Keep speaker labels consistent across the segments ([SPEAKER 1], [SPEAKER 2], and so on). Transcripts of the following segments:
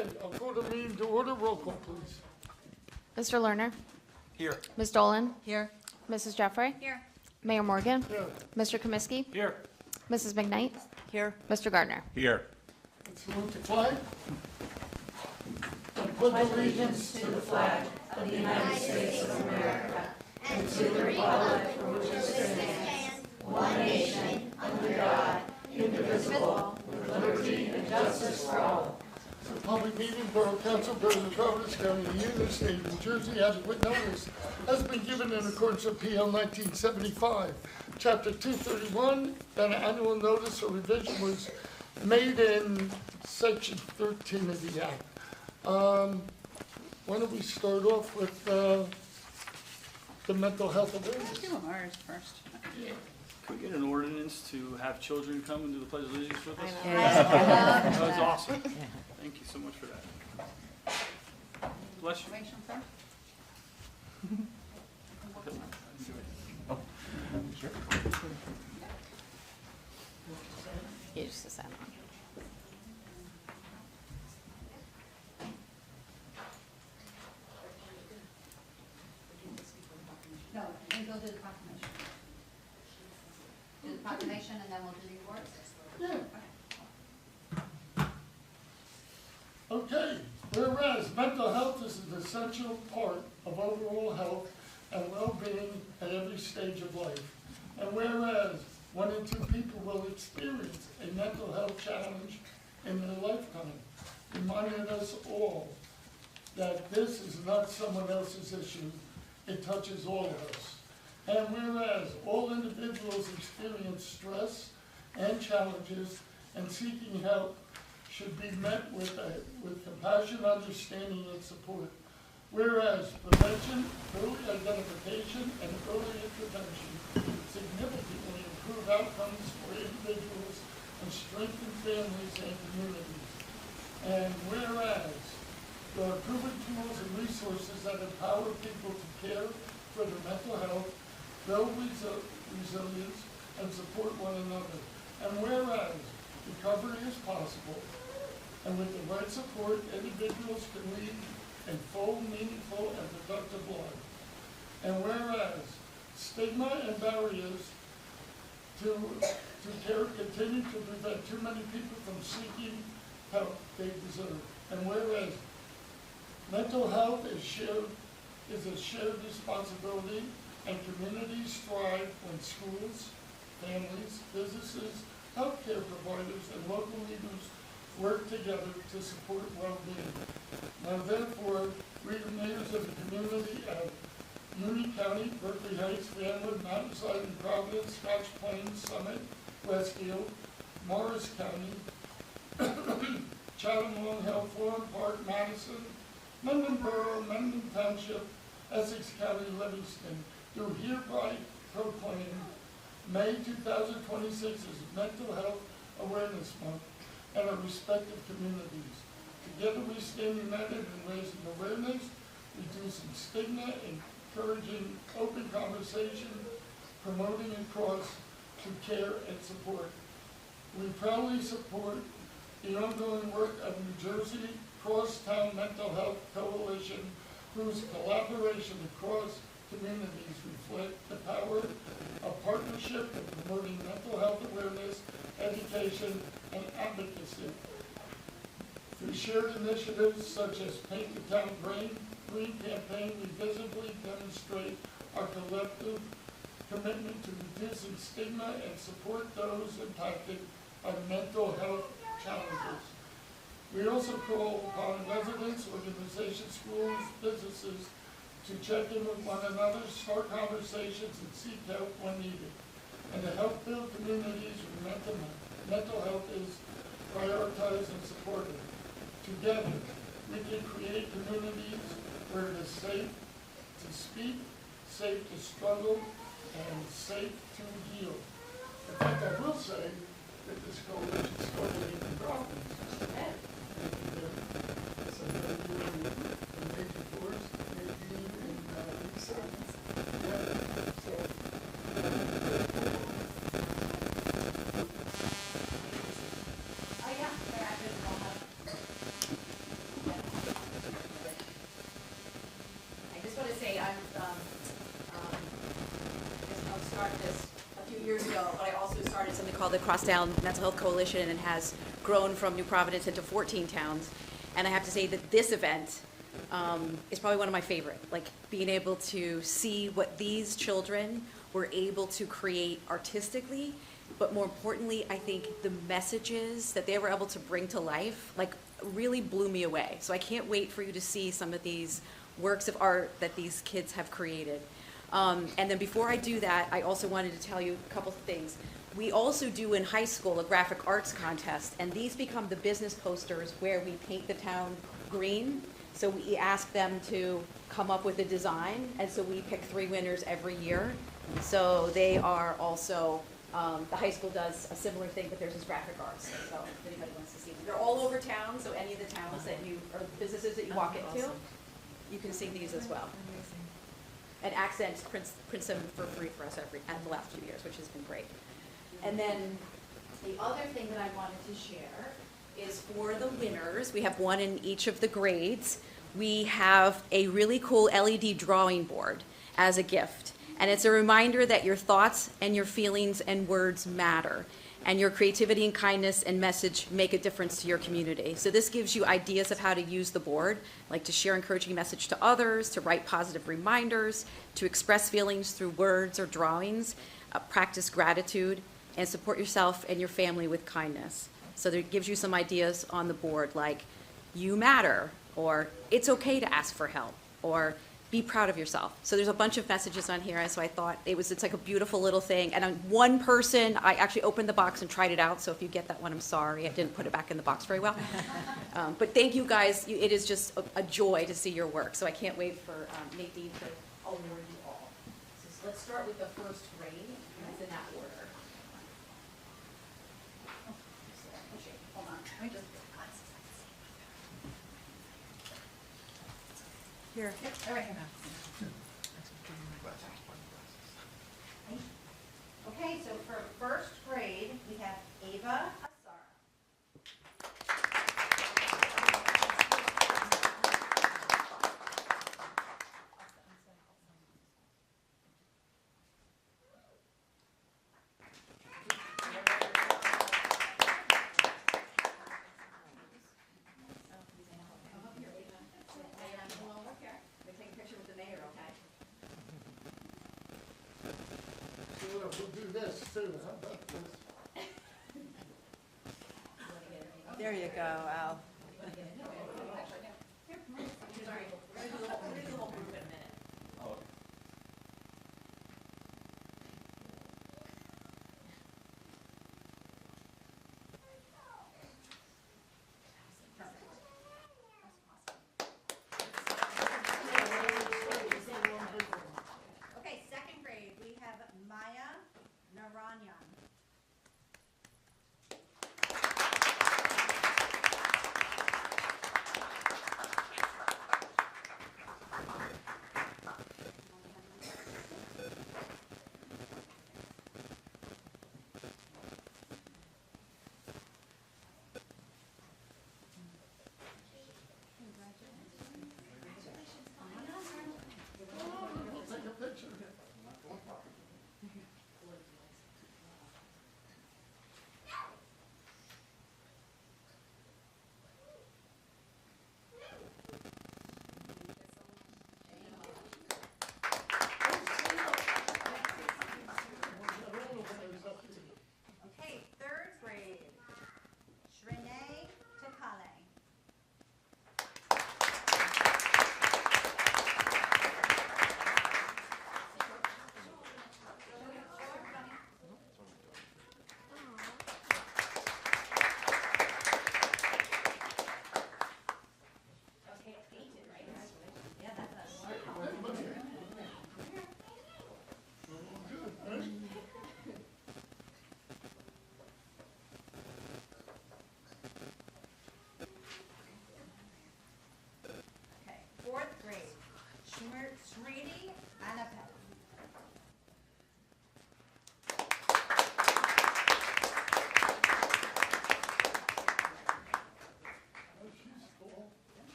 [SPEAKER 1] Okay, I'll call the meeting to order. Roll call, please.
[SPEAKER 2] Mr. Lerner,
[SPEAKER 3] Here.
[SPEAKER 2] Ms. Dolan,
[SPEAKER 4] Here.
[SPEAKER 2] Mrs. Jeffrey,
[SPEAKER 4] Here.
[SPEAKER 2] Mayor Morgan,
[SPEAKER 1] Here.
[SPEAKER 2] Mr. Comiskey,
[SPEAKER 3] Here.
[SPEAKER 2] Mrs. McKnight,
[SPEAKER 4] Here.
[SPEAKER 2] Mr. Gardner.
[SPEAKER 3] Here.
[SPEAKER 1] Let's salute the flag. And pledge allegiance to the flag of the United States of America and to the republic for which it stands, one nation, under God, indivisible, with liberty and justice for all. The public meeting, Borough Council, Borough of New Providence, County of Union, State of New Jersey, adequate notice has been given in accordance with PL 1975, Chapter 231. An annual notice or revision was made in Section 13 of the Act. Why don't we start off with the mental health awareness?
[SPEAKER 4] Do ours first.
[SPEAKER 3] Could we get an ordinance to have children come and do the Pledge of Allegiance with us?
[SPEAKER 4] Yeah.
[SPEAKER 3] That was awesome. Thank you so much for that. Bless you.
[SPEAKER 2] You just decide on.
[SPEAKER 5] No, we go do the proclamation. Do the proclamation and then we'll do the awards?
[SPEAKER 1] Yeah. Okay, whereas mental health is an essential part of overall health and well-being at every stage of life. And whereas 1 in 2 people will experience a mental health challenge in their lifetime, reminding us all that this is not someone else's issue, it touches all of us. And whereas all individuals experience stress and challenges, and seeking help should be met with compassion, understanding, and support. Whereas prevention, early identification, and early intervention significantly improve outcomes for individuals and strengthen families and communities. And whereas there are proven tools and resources that empower people to care for their mental health, build resilience, and support one another. And whereas recovery is possible, and with the right support, individuals can lead a full, meaningful, and productive life. And whereas stigma and barriers to care continue to prevent too many people from seeking help they deserve. And whereas mental health is a shared responsibility, and communities thrive when schools, families, businesses, healthcare providers, and local leaders work together to support well-being. Now therefore, we the mayors of the community of Union County, Berkeley Heights, Fanwood, Mountainside, and Providence, Scotch Plains, Summit, Westfield, Morris County, Chatham, Long Hill, Florham Park, Madison, Mendon Borough, Mendon Township, Essex County, Livingston, do hereby proclaim May 2026 as Mental Health Awareness Month in our respective communities. Together we stand united in raising awareness, reducing stigma, encouraging open conversation, promoting across to care and support. We proudly support the ongoing work of New Jersey Crosstown Mental Health Coalition, whose collaboration across communities reflect the power of partnership in promoting mental health awareness, education, and advocacy. Through shared initiatives such as Paint the Town Green campaign, we visibly demonstrate our collective commitment to reducing stigma and support those impacted by mental health challenges. We also call upon residents, organizations, schools, businesses to check in with one another, start conversations, and seek help when needed, and to help build communities where mental health is prioritized and supported. Together, we can create communities where it is safe to speak, safe to struggle, and safe to heal. In fact, I will say that this coalition started in Providence. So maybe in major force, maybe in Lisa. Yeah, so.
[SPEAKER 5] Oh, yeah, they're active in all
[SPEAKER 6] called the Crosstown Mental Health Coalition and has grown from New Providence into 14 towns. And I have to say that this event is probably one of my favorite, like being able to see what these children were able to create artistically, but more importantly, I think the messages that they were able to bring to life, like, really blew me away. So I can't wait for you to see some of these works of art that these kids have created. And then before I do that, I also wanted to tell you a couple of things. We also do in high school a graphic arts contest, and these become the business posters where we paint the town green. So we ask them to come up with a design, and so we pick 3 winners every year. So they are also, the high school does a similar thing, but theirs is graphic arts. So if anybody wants to see them, they're all over town, so any of the towns that you, or businesses that you walk into, you can see these as well. And Accent prints them for free for us at the last few years, which has been great. And then the other thing that I wanted to share is for the winners, we have one in each of the grades. We have a really cool LED drawing board as a gift. And it's a reminder that your thoughts and your feelings and words matter. And your creativity and kindness and message make a difference to your community. So this gives you ideas of how to use the board, like to share encouraging message to others, to write positive reminders, to express feelings through words or drawings, practice gratitude, and support yourself and your family with kindness. So it gives you some ideas on the board, like you matter, or it's okay to ask for help, or be proud of yourself. So there's a bunch of messages on here, and so I thought it's like a beautiful little thing. And one person, I actually opened the box and tried it out, so if you get that one, I'm sorry. I didn't put it back in the box very well. But thank you guys. It is just a joy to see your work. So I can't wait for Nadine to award you all. So let's start with the first grade, and it's in that order. Hold on. Let me just here. All right.
[SPEAKER 5] Okay, so for first grade, we have Ava Asara.
[SPEAKER 1] We'll do this too, how about this?
[SPEAKER 4] There you go, Al.
[SPEAKER 6] Sorry, we're gonna do the whole group in a minute.
[SPEAKER 5] Okay, second grade, we have Maya Naranyan.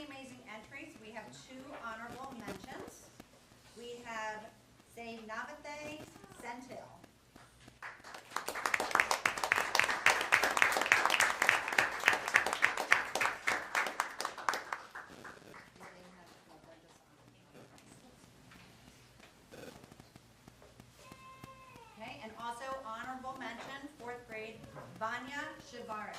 [SPEAKER 5] the amazing entries, we have 2 honorable mentions. We have Zainabate Sentil. Okay, and also honorable mention, 4th grade, Vanya Shivare.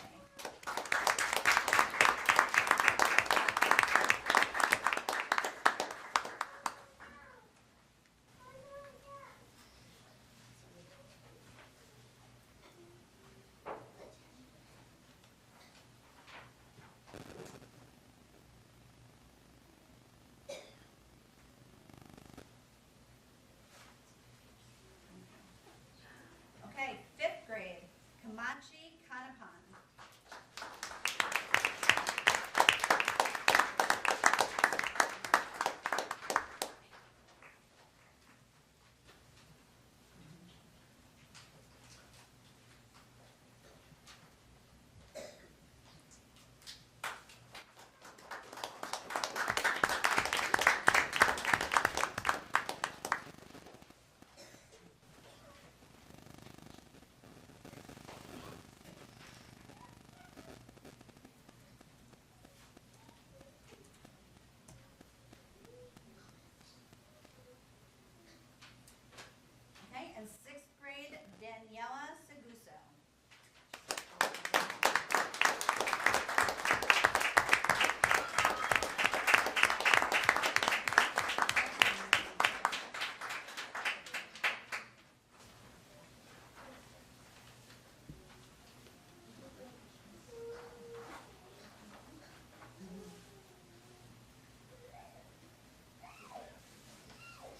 [SPEAKER 5] Okay, 5th grade, Kamachi Kanapan. Okay, and 6th grade, Daniela Seguso.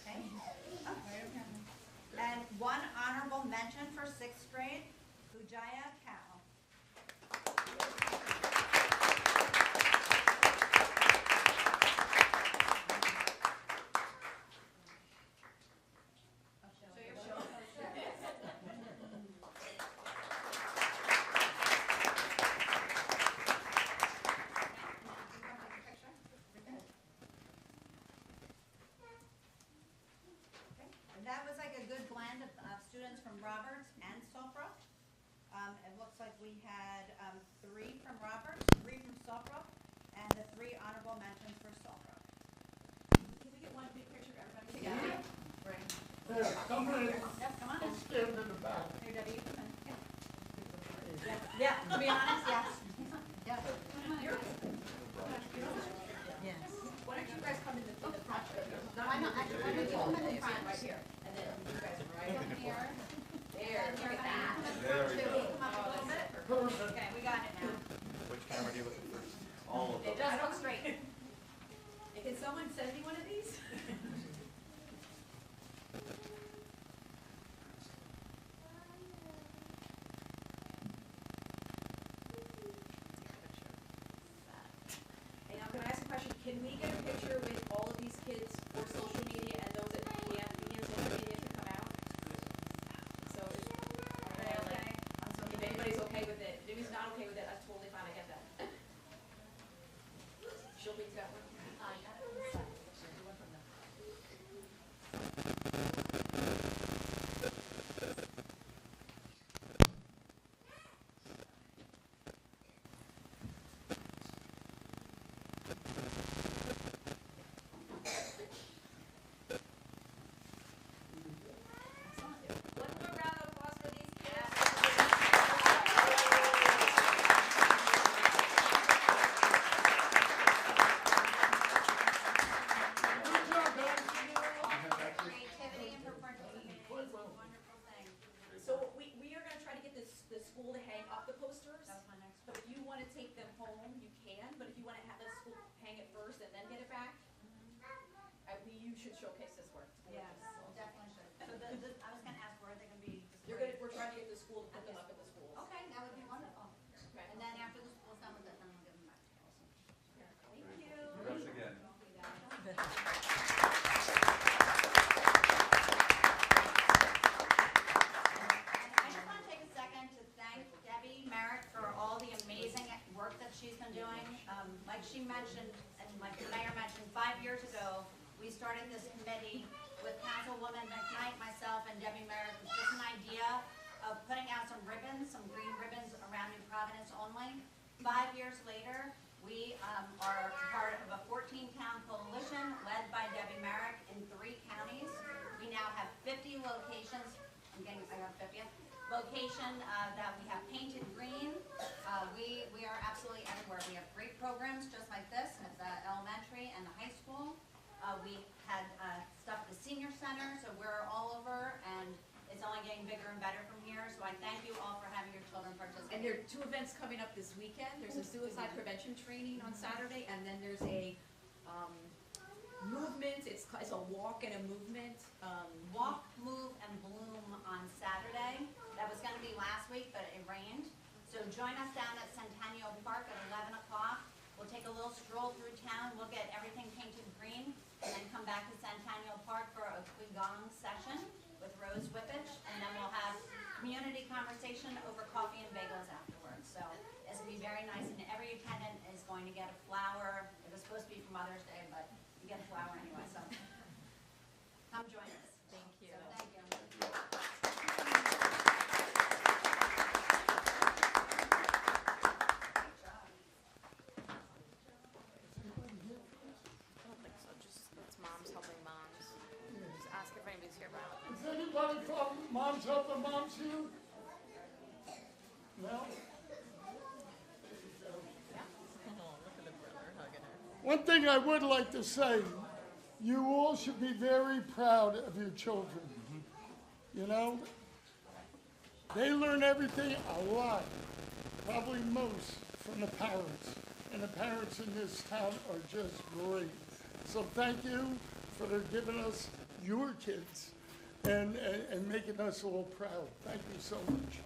[SPEAKER 5] Okay. Oh, right over here. And 1 honorable mention for 6th grade, Ujaya Kao. And that was like a good blend of students from Roberts and Sopra. It looks like we had 3 from Roberts, 3 from Sopra, and the 3 honorable mentions for Sopra.
[SPEAKER 6] Can we get one big picture of everybody together? Right.
[SPEAKER 1] There, come in.
[SPEAKER 5] Yep, come on.
[SPEAKER 1] I'll stand in the back.
[SPEAKER 5] Here, Debbie, you come in. Yeah, to be honest, yes. Yeah. Yes.
[SPEAKER 6] Why don't you guys come in the front?
[SPEAKER 5] No, I know, actually, why don't you come in the front?
[SPEAKER 6] Right here, and then you guys are right
[SPEAKER 5] Come here.
[SPEAKER 6] there.
[SPEAKER 5] And you're
[SPEAKER 6] Look at that.
[SPEAKER 5] There we go. Come up a little bit.
[SPEAKER 1] Perfect.
[SPEAKER 5] Okay, we got it now.
[SPEAKER 3] Which camera do you look at first? All of them.
[SPEAKER 5] Just look straight.
[SPEAKER 6] Can someone send me one of these? Hey, now can I ask a question? Can we get a picture with all of these kids for social media and those that can't be in social media to come out? So,
[SPEAKER 5] Okay.
[SPEAKER 6] if anybody's okay with it, if anybody's not okay with it, that's totally fine, I get that. Shelby's got one? One more round of applause for these kids.
[SPEAKER 1] Good job, guys.
[SPEAKER 5] Creativity and for participating is a wonderful thing.
[SPEAKER 6] So we are gonna try to get the school to hang up the posters.
[SPEAKER 5] That was my next
[SPEAKER 6] But if you wanna take them home, you can, but if you wanna have the school hang it first and then get it back, you should showcase this work.
[SPEAKER 5] Yes, definitely should. So I was gonna ask, where are they gonna be?
[SPEAKER 6] We're trying to get the school to put them up at the schools.
[SPEAKER 5] Okay, that would be wonderful.
[SPEAKER 6] Okay.
[SPEAKER 5] And then after the school's done with it, then we'll give them back.
[SPEAKER 6] Thank you.
[SPEAKER 7] Congrats again.
[SPEAKER 5] I just want to take a second to thank Debbie Merritt for all the amazing work that she's been doing. Like she mentioned, and Councilwoman McKnight, myself, and Debbie Merrick with just an idea of putting out some ribbons, some green ribbons around New Providence only. 5 years later, we are part of a 14-town coalition led by Debbie Merrick in 3 counties. We now have 50 locations. I got 50th location that we have painted green. We are absolutely everywhere. We have great programs just like this at the elementary and the high school. We had stuff at the senior center, so we're all over, and it's only getting bigger and better from here. So I thank you all for having your children participate.
[SPEAKER 6] And there are 2 events coming up this weekend. There's a suicide prevention training on Saturday, and then there's a movement. It's a walk and a movement.
[SPEAKER 5] Walk, move, and bloom on Saturday. That was going to be last week, but it rained. So join us down at Centennial Park at 11 o'clock. We'll take a little stroll through town. We'll get everything painted green, and then come back to Centennial Park for a Qigong session with Rose Whippich, and then we'll have community conversation over coffee and bagels afterwards. So it's going to be very nice, and every attendant is going to get a flower. It was supposed to be for Mother's Day, but you get a flower anyway, so come join us.
[SPEAKER 6] Thank you.
[SPEAKER 5] So thank you.
[SPEAKER 2] I don't think so, just, it's moms helping moms. Just ask if anybody's here about it.
[SPEAKER 1] Is anybody from Moms Helping Moms here? No? One thing I would like to say, you all should be very proud of your children. You know, they learn everything a lot, probably most from the parents. And the parents in this town are just great. So thank you for giving us your kids and making us all proud. Thank you so much.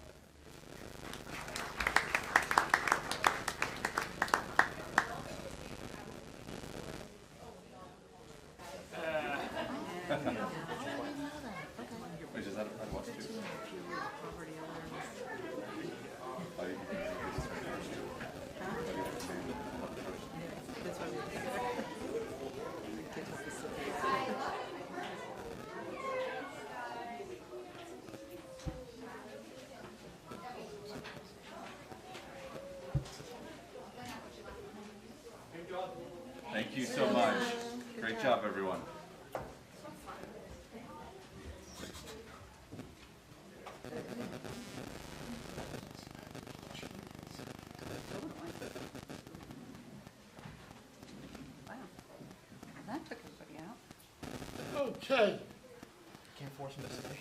[SPEAKER 7] Wait, is that I'd watch too? Thank you so much. Great job, everyone.
[SPEAKER 4] Wow. That took everybody out.
[SPEAKER 1] Okay,
[SPEAKER 3] Can't force them to stay.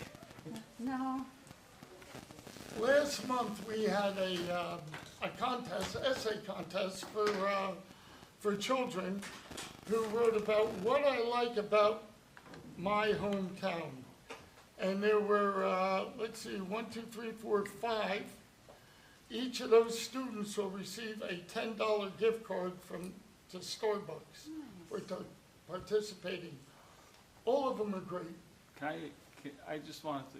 [SPEAKER 4] No.
[SPEAKER 1] last month we had a contest, essay contest for children who wrote about what I like about my hometown. And there were, let's see, 1, 2, 3, 4, 5. Each of those students will receive a $10 gift card to Starbucks for participating. All of them are great.
[SPEAKER 3] I just wanted to,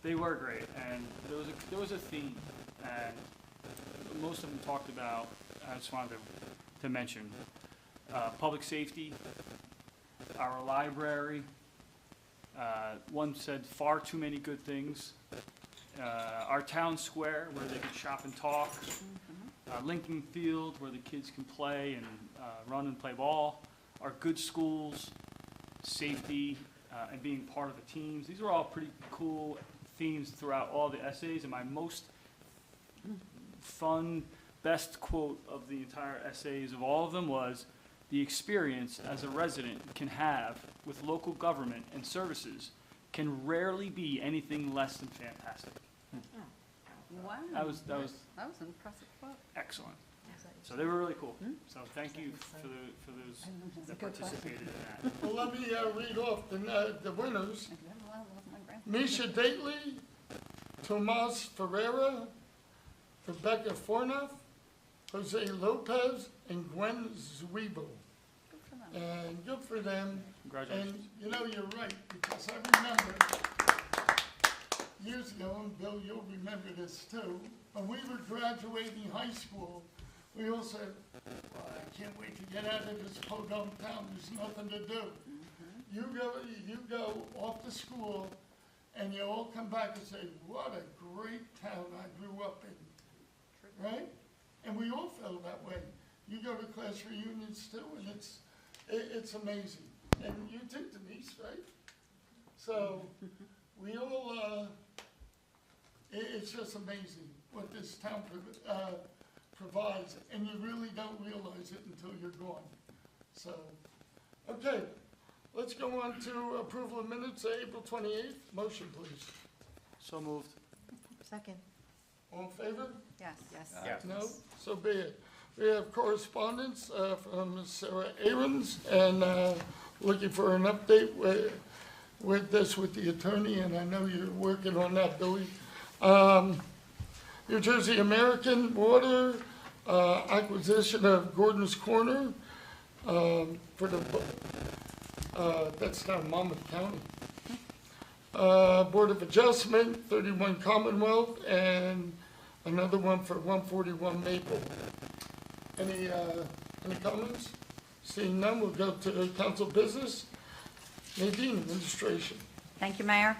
[SPEAKER 3] they were great, and there was a theme, and most of them talked about, I just wanted to mention, public safety, our library, one said far too many good things, our town square where they can shop and talk, Lincoln Field where the kids can play and run and play ball, our good schools, safety, and being part of the teams. These are all pretty cool themes throughout all the essays, and my most fun, best quote of the entire essays of all of them was, "The experience as a resident can have with local government and services can rarely be anything less than fantastic."
[SPEAKER 4] Wow.
[SPEAKER 3] That was
[SPEAKER 4] That was an impressive quote.
[SPEAKER 3] excellent. So they were really cool. So thank you for those that participated in that.
[SPEAKER 1] Well, let me read off the winners. Misha Dately, Tomas Ferreira, Rebecca Fornoff, Jose Lopez, and Gwen Zwiebel. And good for them.
[SPEAKER 3] Congratulations.
[SPEAKER 1] And you know, you're right, because I remember years ago, and Bill, you'll remember this too, when we were graduating high school, we all said, well, I can't wait to get out of this podunk town, there's nothing to do. You go off to to school and you all come back and say, what a great town I grew up in, right? And we all feel that way. You go to class reunions too, and it's amazing. And you too, Denise, right? So we all, it's just amazing what this town provides, and you really don't realize it until you're gone. So, okay, let's go on to approval of minutes, April 28th. Motion, please.
[SPEAKER 3] So moved.
[SPEAKER 4] Second.
[SPEAKER 1] All in favor?
[SPEAKER 4] Yes.
[SPEAKER 7] Yes.
[SPEAKER 1] No? So be it. We have correspondence from Ms. Sarah Aarons, and looking for an update with the attorney, and I know you're working on that, Billy. New Jersey American Water, acquisition of Gordon's Corner for the, that's down Monmouth County. Board of Adjustment, 31 Commonwealth, and another one for 141 Maple. Any comments? Seeing none, we'll go to council business. Nadine, administration.
[SPEAKER 5] Thank you, Mayor.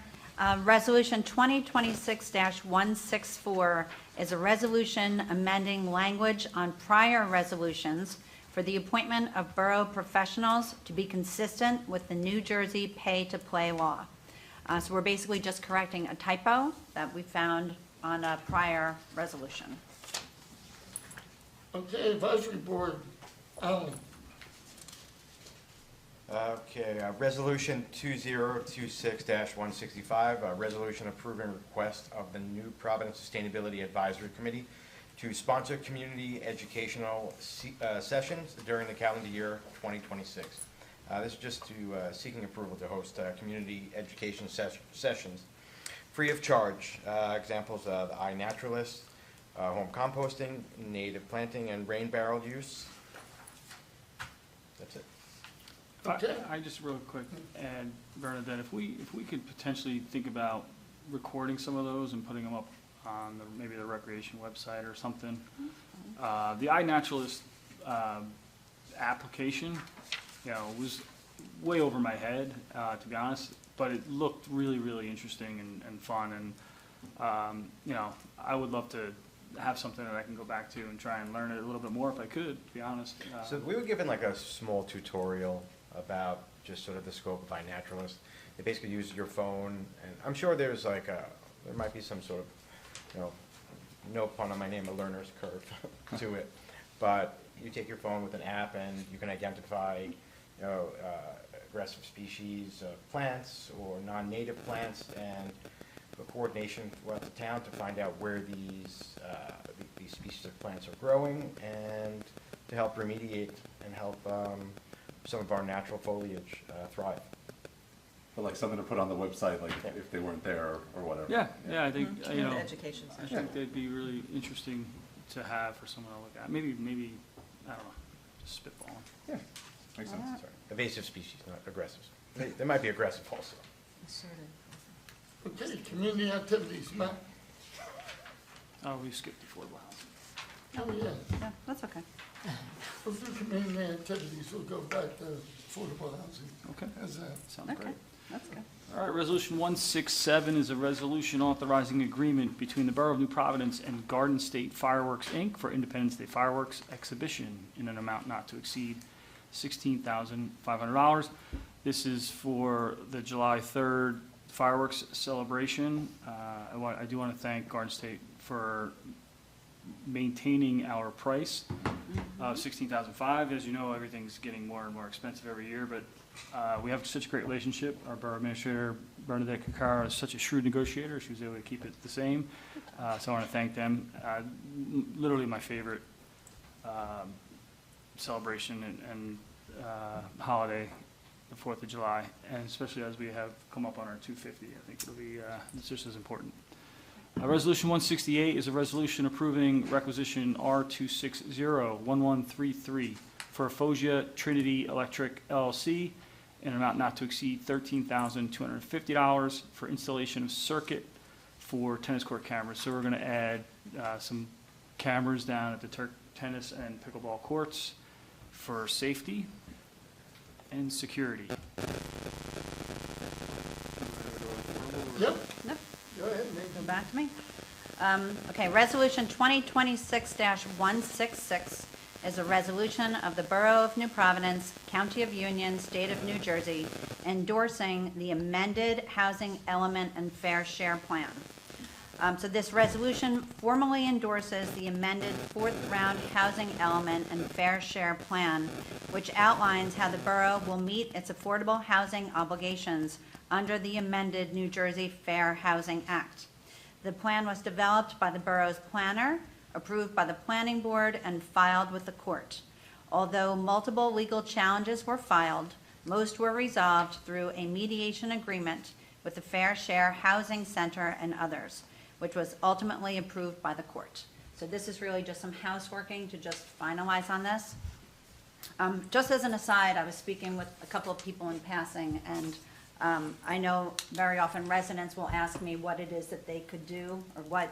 [SPEAKER 5] Resolution 2026-164 is a resolution amending language on prior resolutions for the appointment of borough professionals to be consistent with the New Jersey pay-to-play law. So we're basically just correcting a typo that we found on a prior resolution.
[SPEAKER 1] Okay, advisory board, Alan.
[SPEAKER 8] Okay, resolution 2026-165, a resolution approving request of the New Providence Sustainability Advisory Committee to sponsor community educational sessions during the calendar year 2026. This is just to seeking approval to host community education sessions free of charge. Examples of the iNaturalist, home composting, native planting, and rain barrel use. That's it.
[SPEAKER 1] Okay.
[SPEAKER 3] I just real quick, and Bernadette, if we could potentially think about recording some of those and putting them up on maybe the recreation website or something. The iNaturalist application, was way over my head, to be honest, but it looked really, really interesting and fun, and I would love to have something that I can go back to and try and learn it a little bit more if I could, to be honest.
[SPEAKER 8] So we were given like a small tutorial about just sort of the scope of iNaturalist. They basically use your phone, and I'm sure there's like there might be some sort of, no pun on my name, a learner's curve to it. But you take your phone with an app and you can identify, aggressive species of plants or non-native plants, and the coordination throughout the town to find out where these species of plants are growing, and to help remediate and help some of our natural foliage thrive.
[SPEAKER 7] But like something to put on the website, like if they weren't there or whatever.
[SPEAKER 3] Yeah, I think,
[SPEAKER 4] Education
[SPEAKER 3] I
[SPEAKER 4] session.
[SPEAKER 3] think they'd be really interesting to have for someone to look at. Maybe, I don't know, just spitballing.
[SPEAKER 7] Yeah, makes sense.
[SPEAKER 8] Sorry. Invasive species, not aggressive. They might be aggressive also.
[SPEAKER 1] Okay, community activities, Matt.
[SPEAKER 3] Oh, we skipped affordable housing.
[SPEAKER 1] Oh, yeah.
[SPEAKER 4] Yeah, that's okay.
[SPEAKER 1] We'll do community activities, we'll go back to affordable housing.
[SPEAKER 3] Okay,
[SPEAKER 1] How's that?
[SPEAKER 3] sounds
[SPEAKER 4] Okay,
[SPEAKER 3] great.
[SPEAKER 4] that's good.
[SPEAKER 3] All right, Resolution 167 is a resolution authorizing agreement between the Borough of New Providence and Garden State Fireworks, Inc. for Independence Day fireworks exhibition in an amount not to exceed $16,500. This is for the July 3rd fireworks celebration. I do want to thank Garden State for maintaining our price of $16,500. As you know, everything's getting more and more expensive every year, but we have such a great relationship. Our borough administrator, Bernadette Kakara, is such a shrewd negotiator. She was able to keep it the same. So I want to thank them. Literally my favorite celebration and holiday, the 4th of July, and especially as we have come up on our 250, I think it'll be it's just as important. Resolution 168 is a resolution approving requisition R2601133 for Foggia Trinity Electric LLC in an amount not to exceed $13,250 for installation of circuit for tennis court cameras. So we're going to add some cameras down at the tennis and pickleball courts for safety and security.
[SPEAKER 1] Yep,
[SPEAKER 4] Nope.
[SPEAKER 1] go ahead,
[SPEAKER 4] Go
[SPEAKER 1] Nathan.
[SPEAKER 4] back to me. Okay, Resolution 2026-166 is a resolution of the Borough of New Providence, County of Union, State of New Jersey, endorsing the amended Housing Element and Fair Share Plan. So this resolution formally endorses the amended fourth round Housing Element and Fair Share Plan, which outlines how the borough will meet its affordable housing obligations under the amended New Jersey Fair Housing Act. The plan was developed by the borough's planner, approved by the planning board, and filed with the court. Although multiple legal challenges were filed, most were resolved through a mediation agreement with the Fair Share Housing Center and others, which was ultimately approved by the court. So this is really just some houseworking to just finalize on this. Just as an aside, I was speaking with a couple of people in passing, and I know very often residents will ask me what it is that they could do, or what,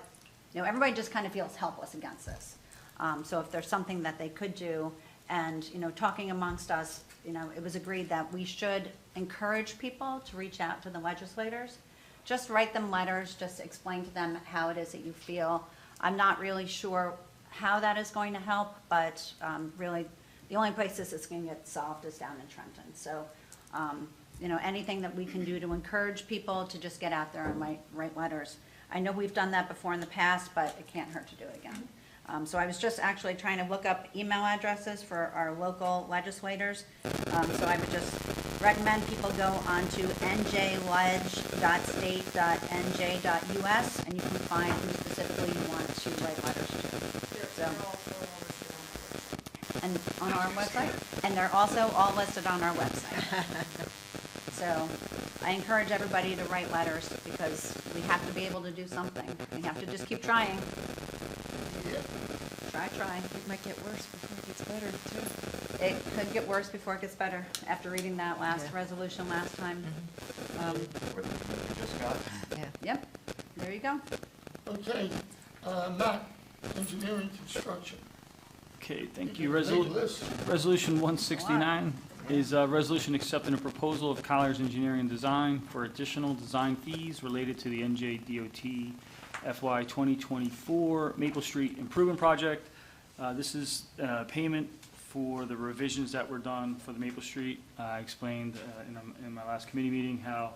[SPEAKER 4] everybody just kind of feels helpless against this. So if there's something that they could do, and, talking amongst us, it was agreed that we should encourage people to reach out to the legislators. Just write them letters, just explain to them how it is that you feel. I'm not really sure how that is going to help, but really, the only place this is going to get solved is down in Trenton. So, anything that we can do to encourage people to just get out there and write letters. I know we've done that before in the past, but it can't hurt to do it again. So I was just actually trying to look up email addresses for our local legislators. So I would just recommend people go onto njledge.state.nj.us, and you can find who specifically you want to write letters to. So, and on our website, and they're also all listed on our website. So I encourage everybody to write letters, because we have to be able to do something. We have to just keep trying. Try.
[SPEAKER 9] It might get worse before it gets better, too.
[SPEAKER 4] It could get worse before it gets better, after reading that last resolution last time.
[SPEAKER 8] What we just got.
[SPEAKER 9] Yeah.
[SPEAKER 4] Yep, there you go.
[SPEAKER 1] Okay, Matt, engineering construction.
[SPEAKER 3] Okay, thank you.
[SPEAKER 1] Big list.
[SPEAKER 3] Resolution 169 is a resolution accepting a proposal of Colliers Engineering and Design for additional design fees related to the NJDOT FY 2024 Maple Street Improvement Project. This is payment for the revisions that were done for the Maple Street. I explained in my last committee meeting how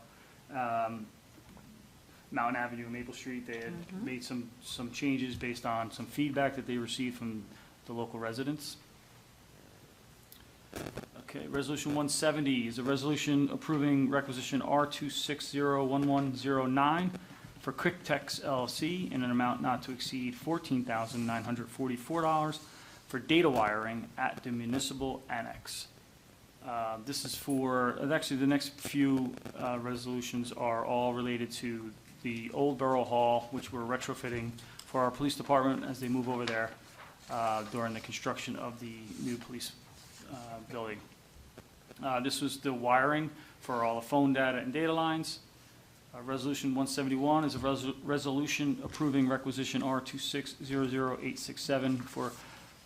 [SPEAKER 3] Mountain Avenue and Maple Street, they had made some changes based on some feedback that they received from the local residents. Okay, Resolution 170 is a resolution approving requisition R2601109 for Quick Tex LLC in an amount not to exceed $14,944 for data wiring at the municipal annex. This is for, actually the next few resolutions are all related to the old Borough Hall, which we're retrofitting for our police department as they move over there during the construction of the new police building. This was the wiring for all the phone data and data lines. Resolution 171 is a resolution approving requisition R2600867 for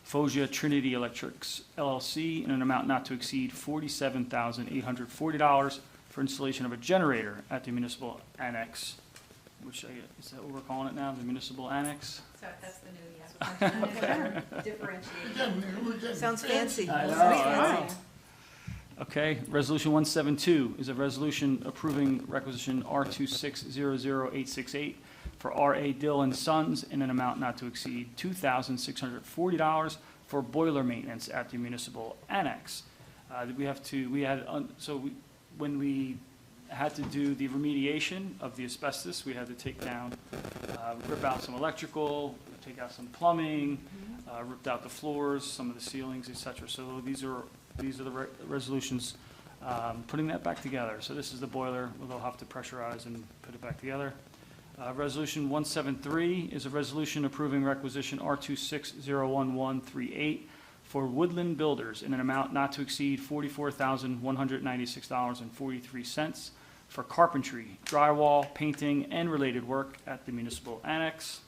[SPEAKER 3] Foggia Trinity Electrics LLC in an amount not to exceed $47,840 for installation of a generator at the municipal annex, which is that what we're calling it now, the municipal annex?
[SPEAKER 6] So that's the new, differentiation.
[SPEAKER 1] Again, we're getting
[SPEAKER 9] Sounds fancy.
[SPEAKER 3] I know,
[SPEAKER 9] Sounds
[SPEAKER 3] I know.
[SPEAKER 9] fancy.
[SPEAKER 3] Okay, Resolution 172 is a resolution approving requisition R2600868 for R.A. Dill and Sons in an amount not to exceed $2,640 for boiler maintenance at the municipal annex. When we had to do the remediation of the asbestos, we had to take down, rip out some electrical, take out some plumbing, ripped out the floors, some of the ceilings, et cetera. So these are the resolutions putting that back together. So this is the boiler, they'll have to pressurize and put it back together. Resolution 173 is a resolution approving requisition R2601138 for Woodland Builders in an amount not to exceed $44,196.43 for carpentry, drywall, painting, and related work at the municipal annex.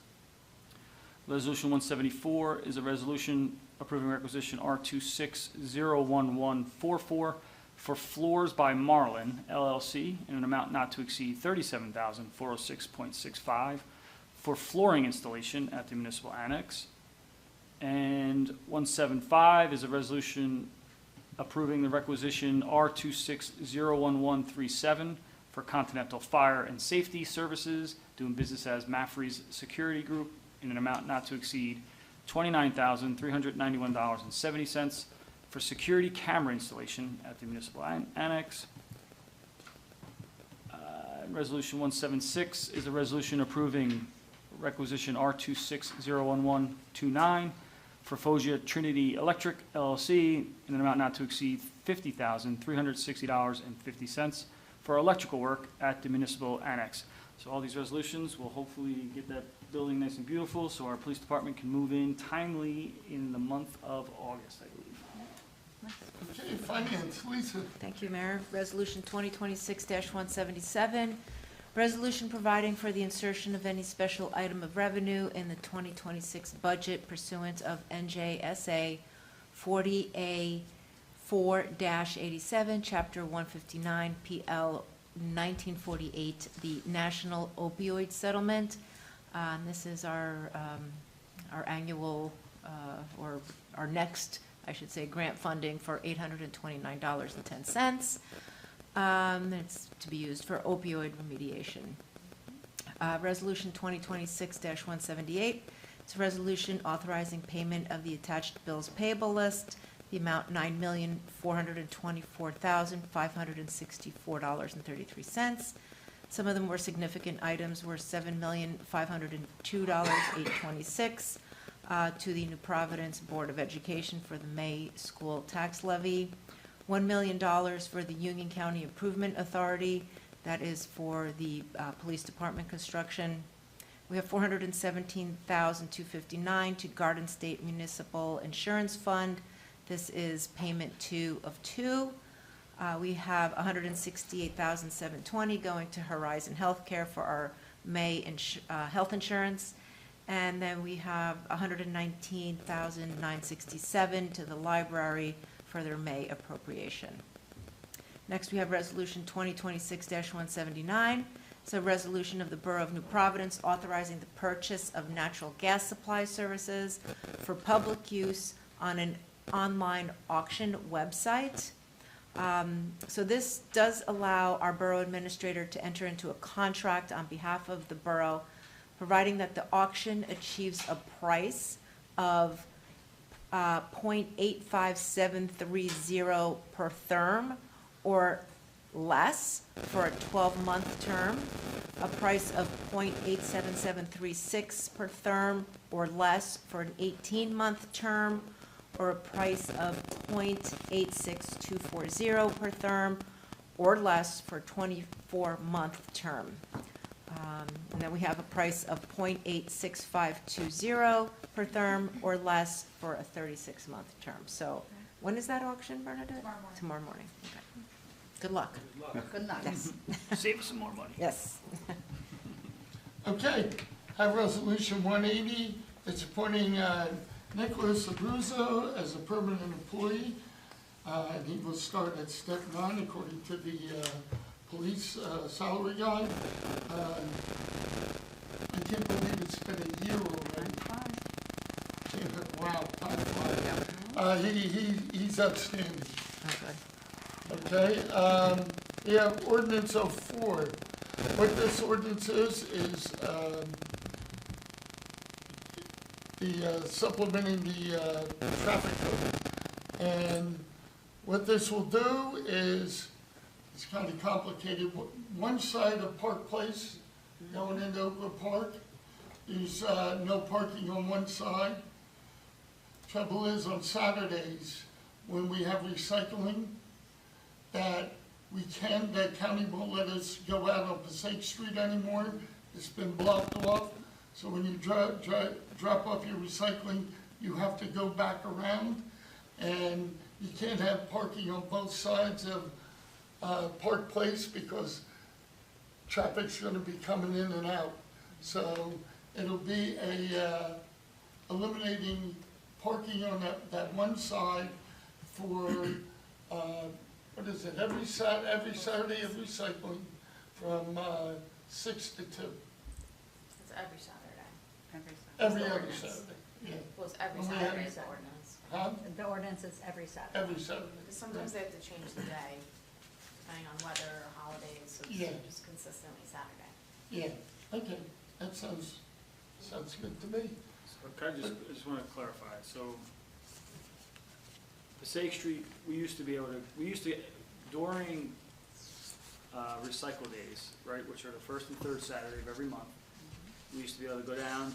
[SPEAKER 3] Resolution 174 is a resolution approving requisition R2601144 for Floors by Marlin LLC in an amount not to exceed $37,406.65 for flooring installation at the municipal annex. And 175 is a resolution approving the requisition R2601137 for Continental Fire and Safety Services, doing business as Maffrey's Security Group, in an amount not to exceed $29,391.70 for security camera installation at the municipal annex. Resolution 176 is a resolution approving requisition R2601129 for Foggia Trinity Electric LLC in an amount not to exceed $50,360.50 for electrical work at the municipal annex. So all these resolutions will hopefully get that building nice and beautiful, so our police department can move in timely in the month of August, I believe.
[SPEAKER 1] Okay, finance, Lisa.
[SPEAKER 9] Thank you, Mayor. Resolution 2026-177, resolution providing for the insertion of any special item of revenue in the 2026 budget pursuant of NJSA 40A4-87, Chapter 159, PL 1948, the National Opioid Settlement. This is our annual, or our next, I should say, grant funding for $829.10. It's to be used for opioid remediation. Resolution 2026-178, it's a resolution authorizing payment of the attached bills payable list, the amount $9,424,564.33. Some of the more significant items were $7,502,826 to the New Providence Board of Education for the May school tax levy, $1 million for the Union County Improvement Authority, that is for the police department construction. We have $417,259 to Garden State Municipal Insurance Fund. This is payment 2 of 2. We have $168,720 going to Horizon Healthcare for our May health insurance. And then we have $119,967 to the library for their May appropriation. Next, we have Resolution 2026-179. It's a resolution of the Borough of New Providence authorizing the purchase of natural gas supply services for public use on an online auction website. So this does allow our borough administrator to enter into a contract on behalf of the borough, providing that the auction achieves a price of .85730 per therm or less for a 12-month term, a price of .87736 per therm or less for an 18-month term, or a price of .86240 per therm or less for a 24-month term. And then we have a price of .86520 per therm or less for a 36-month term. So when is that auction, Bernadette? Tomorrow morning. Okay. Good luck.
[SPEAKER 4] Good luck.
[SPEAKER 9] Yes.
[SPEAKER 3] Save us some more money.
[SPEAKER 9] Yes.
[SPEAKER 1] Okay, have resolution 180, it's appointing Nicholas Abruzzo as a permanent employee, and he will start at step 9 according to the police salary guide. I can't believe it's been a year already. Wow, time flies. He's outstanding. Okay, we have ordinance 04. What this ordinance is the supplementing the traffic code. And what this will do is, it's kind of complicated. One side of Park Place, going into Oakwood Park, there's no parking on one side. Trouble is, on Saturdays, when we have recycling, that the county won't let us go out on Passaic Street anymore. It's been blocked off. So when you drop off your recycling, you have to go back around, and you can't have parking on both sides of Park Place because traffic's going to be coming in and out. So it'll be eliminating parking on that one side for what is it, every Saturday of recycling from 6 to 2,
[SPEAKER 2] It's every Saturday.
[SPEAKER 1] every other
[SPEAKER 2] ordinance.
[SPEAKER 1] Saturday, yeah.
[SPEAKER 2] Well, it's every
[SPEAKER 1] And we
[SPEAKER 2] Saturday
[SPEAKER 1] have-
[SPEAKER 2] is the ordinance.
[SPEAKER 1] Huh?
[SPEAKER 4] The ordinance is every Saturday.
[SPEAKER 1] Every Saturday.
[SPEAKER 2] Because sometimes they have to change the day, depending on weather or holidays, so
[SPEAKER 1] Yeah.
[SPEAKER 2] it's just consistently Saturday.
[SPEAKER 1] Yeah, okay, that sounds good to me.
[SPEAKER 3] So I just want to clarify, so Passaic Street, we used to, during recycle days, right, which are the first and third Saturday of every month, we used to be able to go down,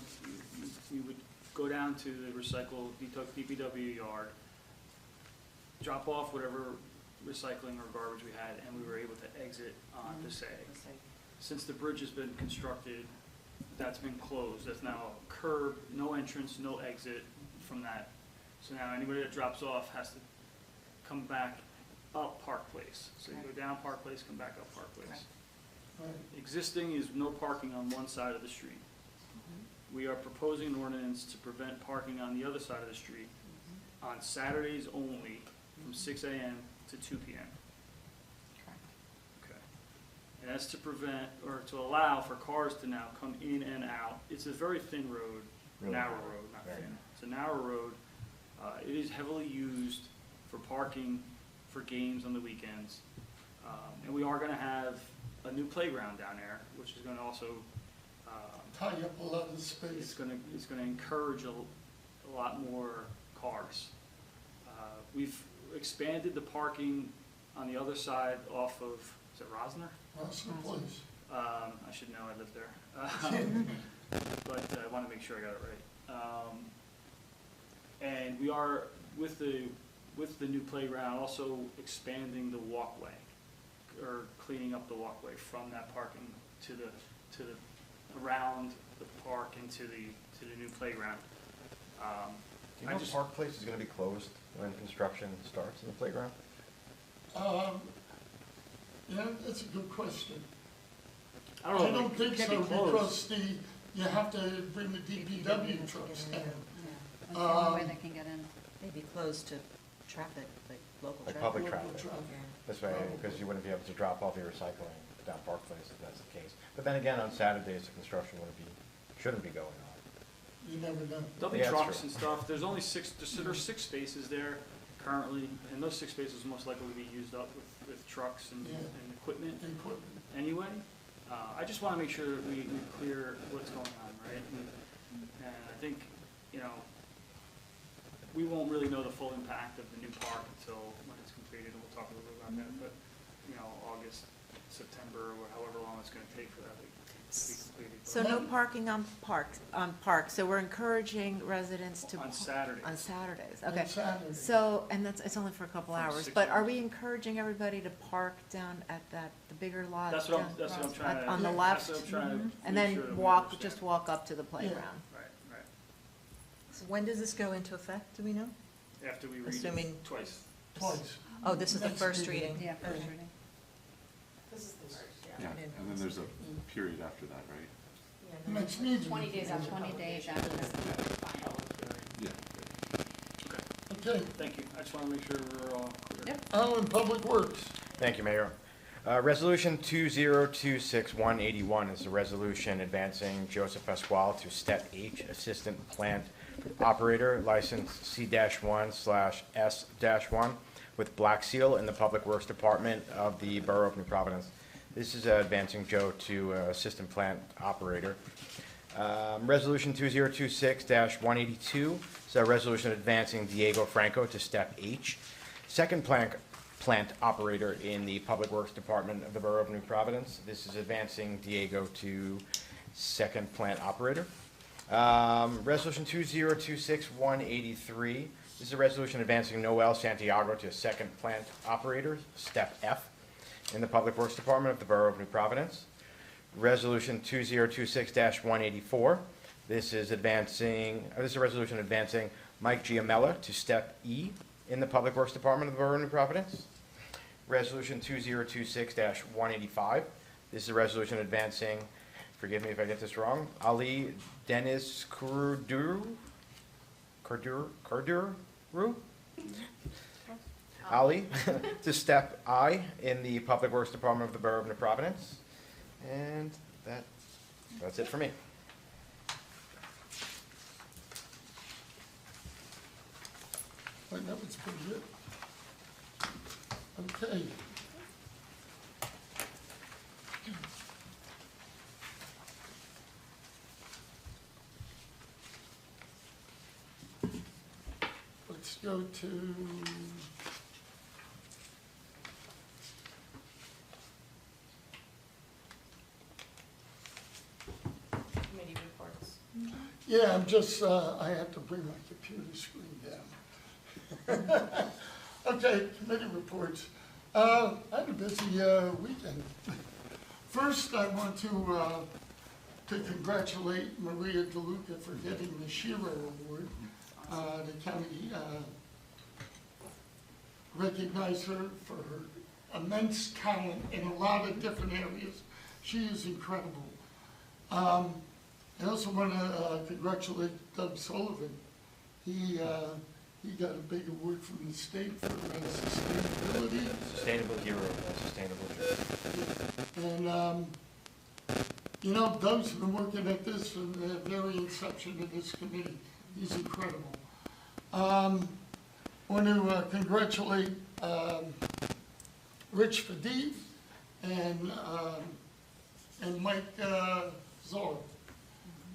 [SPEAKER 3] we would go down to the recycle DPW yard, drop off whatever recycling or garbage we had, and we were able to exit on Passaic. Since the bridge has been constructed, that's been closed. That's now a curb, no entrance, no exit from that. So now anybody that drops off has to come back up Park Place. So you go down Park Place, come back up Park Place.
[SPEAKER 1] Right.
[SPEAKER 3] Existing is no parking on one side of the street. We are proposing an ordinance to prevent parking on the other side of the street on Saturdays only from 6 a.m. to 2 p.m. Okay. And that's to prevent, or to allow for cars to now come in and out. It's a very thin road,
[SPEAKER 8] Really
[SPEAKER 3] narrow
[SPEAKER 8] narrow.
[SPEAKER 3] road, not
[SPEAKER 8] Right.
[SPEAKER 3] thin. It's a narrow road. It is heavily used for parking for games on the weekends. And we are gonna have a new playground down there, which is gonna also,
[SPEAKER 1] Tie up a lot of
[SPEAKER 3] it's
[SPEAKER 1] space.
[SPEAKER 3] gonna encourage a lot more cars. We've expanded the parking on the other side off of, is it Rosner?
[SPEAKER 1] That's the place.
[SPEAKER 3] I should know, I live there. But I want to make sure I got it right. And we are, with the new playground, also expanding the walkway, or cleaning up the walkway from that parking to the, around the park and to the new playground.
[SPEAKER 8] Do you know if Park Place is gonna be closed when construction starts in the playground?
[SPEAKER 1] Yeah, that's a good question.
[SPEAKER 3] I
[SPEAKER 1] I
[SPEAKER 3] don't know,
[SPEAKER 1] don't
[SPEAKER 3] it
[SPEAKER 1] think
[SPEAKER 3] can't
[SPEAKER 1] so
[SPEAKER 3] be closed.
[SPEAKER 1] because you have to bring the DPW trucks down.
[SPEAKER 4] That's the only way they can get in.
[SPEAKER 10] Maybe closed to traffic, like local
[SPEAKER 8] Like
[SPEAKER 10] traffic.
[SPEAKER 8] public
[SPEAKER 1] Local
[SPEAKER 8] traffic?
[SPEAKER 1] traffic.
[SPEAKER 8] This way, because you wouldn't be able to drop off your recycling down Park Place if that's the case. But then again, on Saturdays, the construction shouldn't be going on.
[SPEAKER 1] You never know.
[SPEAKER 3] There'll be
[SPEAKER 8] Yeah, that's
[SPEAKER 3] trucks
[SPEAKER 8] true.
[SPEAKER 3] and stuff. There's only there's 6 spaces there currently, and those 6 spaces most likely will be used up with trucks and
[SPEAKER 1] Yeah.
[SPEAKER 3] and equipment
[SPEAKER 1] Equipment.
[SPEAKER 3] anyway. I just want to make sure that we clear what's going on, right? And I think, we won't really know the full impact of the new park until when it's completed, and we'll talk a little bit about that, but, August, September, or however long it's going to take for that to be completed.
[SPEAKER 9] So no parking on parks, so we're encouraging residents to.
[SPEAKER 3] On Saturdays.
[SPEAKER 9] On Saturdays,
[SPEAKER 1] On
[SPEAKER 9] okay.
[SPEAKER 1] Saturdays.
[SPEAKER 9] So, and it's only for a couple
[SPEAKER 3] From
[SPEAKER 9] hours,
[SPEAKER 3] 6
[SPEAKER 9] but are
[SPEAKER 3] hours.
[SPEAKER 9] we encouraging everybody to park down at the bigger lot?
[SPEAKER 3] That's what
[SPEAKER 9] down-
[SPEAKER 3] I'm trying to.
[SPEAKER 9] On the
[SPEAKER 3] that's
[SPEAKER 9] left?
[SPEAKER 3] what I'm trying to
[SPEAKER 9] And
[SPEAKER 3] make sure
[SPEAKER 9] then
[SPEAKER 3] that we
[SPEAKER 9] walk,
[SPEAKER 3] understand.
[SPEAKER 9] just walk up to the playground?
[SPEAKER 3] Right, right.
[SPEAKER 10] So when does this go into effect, do we know?
[SPEAKER 3] After we read
[SPEAKER 10] Assuming-
[SPEAKER 3] it twice.
[SPEAKER 1] Twice.
[SPEAKER 10] Oh, this is the
[SPEAKER 1] Next
[SPEAKER 10] first
[SPEAKER 1] meeting.
[SPEAKER 10] reading?
[SPEAKER 4] Yeah, first
[SPEAKER 10] Okay.
[SPEAKER 4] reading.
[SPEAKER 2] This is the first,
[SPEAKER 7] Yeah,
[SPEAKER 10] I didn't-
[SPEAKER 7] and then there's a period after that, right?
[SPEAKER 1] Next meeting.
[SPEAKER 2] 20 days after
[SPEAKER 4] 20 days after
[SPEAKER 2] publication.
[SPEAKER 7] Yeah.
[SPEAKER 1] Okay,
[SPEAKER 3] Thank you. I just want to make sure we're all clear.
[SPEAKER 4] Yep.
[SPEAKER 1] Alan, Public Works.
[SPEAKER 8] Thank you, Mayor. Resolution 2026181 is a resolution advancing Joseph Pasquale to Step H, Assistant Plant Operator, License C-1/S-1 with Black Seal in the Public Works Department of the Borough of New Providence. This is advancing Joe to Assistant Plant Operator. Resolution 2026-182 is a resolution advancing Diego Franco to Step H, Second Plant Operator in the Public Works Department of the Borough of New Providence. This is advancing Diego to Second Plant Operator. Resolution 2026-183, this is a resolution advancing Noel Santiago to Second Plant Operator, Step F, in the Public Works Department of the Borough of New Providence. Resolution 2026-184, this is a resolution advancing Mike Giamella to Step E in the Public Works Department of the Borough of New Providence. Resolution 2026-185, this is a resolution advancing, forgive me if I get this wrong, Ali Dennis Kurduru Ali to step I in the Public Works Department of the Borough of New Providence. And that's it for me.
[SPEAKER 1] Well, that was pretty good. Okay. Let's go to,
[SPEAKER 2] Committee reports.
[SPEAKER 1] yeah, I'm just, I have to bring my computer screen down. Okay, committee reports. I had a busy weekend. First, I want to congratulate Maria DeLuca for getting the Shiro Award. The county recognized her for her immense talent in a lot of different areas. She is incredible. I also want to congratulate Doug Sullivan. He got a big award from the state for sustainability.
[SPEAKER 8] Sustainable hero, sustainable hero.
[SPEAKER 1] And, you know, Doug's been working at this from the very inception of this committee. He's incredible. I want to congratulate Rich Fadif and Mike Zor.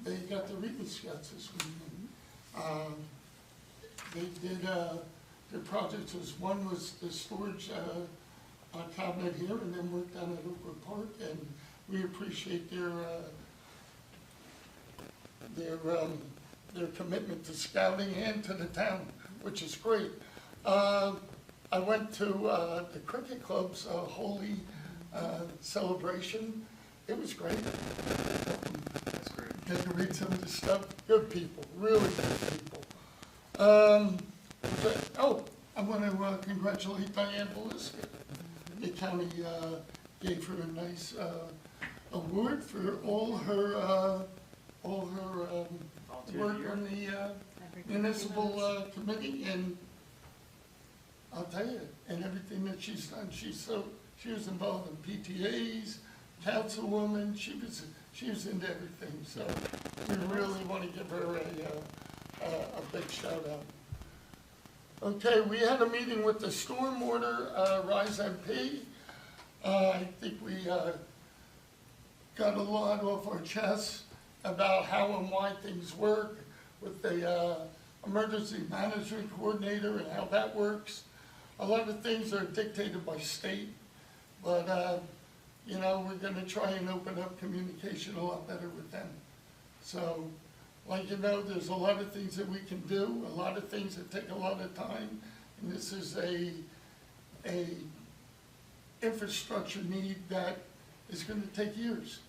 [SPEAKER 1] They got the Regan Scouts this weekend. They did their projects. One was the storage cabinet here, and then worked down at Oakwood Park, and we appreciate their commitment to scouting and to the town, which is great. I went to the cricket club's holy celebration. It was great.
[SPEAKER 3] That's great.
[SPEAKER 1] Get to read some of the stuff. Good people, really good people. I want to congratulate Diane Belisca. The county gave her a nice award for all her work on the municipal committee, and I'll tell you, and everything that she's done, she was involved in PTAs, councilwoman, she was into everything, so we really want to give her a big shout out. Okay, we had a meeting with the Stormwater Rise MP. I think we got a lot off our chests about how and why things work with the emergency management coordinator and how that works. A lot of things are dictated by state, but you know, we're gonna try and open up communication a lot better with them. So, like, you know, there's a lot of things that we can do, a lot of things that take a lot of time, and this is a infrastructure need that is gonna take years.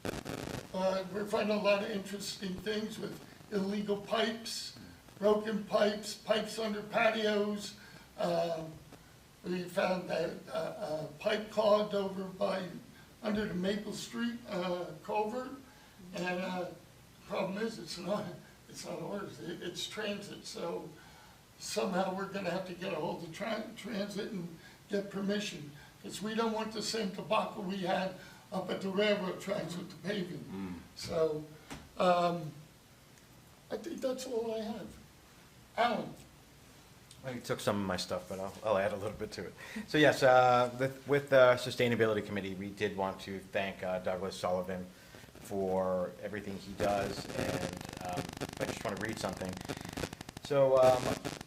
[SPEAKER 1] We're finding a lot of interesting things with illegal pipes, broken pipes, pipes under patios. We found that a pipe clogged over under the Maple Street culvert, and the problem is it's not ours, it's transit, so somehow we're gonna have to get a hold of transit and get permission, because we don't want the same debacle we had up at the railroad tracks with the paving. So, I think that's all I have. Alan?
[SPEAKER 8] Well, you took some of my stuff, but I'll add a little bit to it. So yes, with the Sustainability Committee, we did want to thank Douglas Sullivan for everything he does, and I just want to read something. So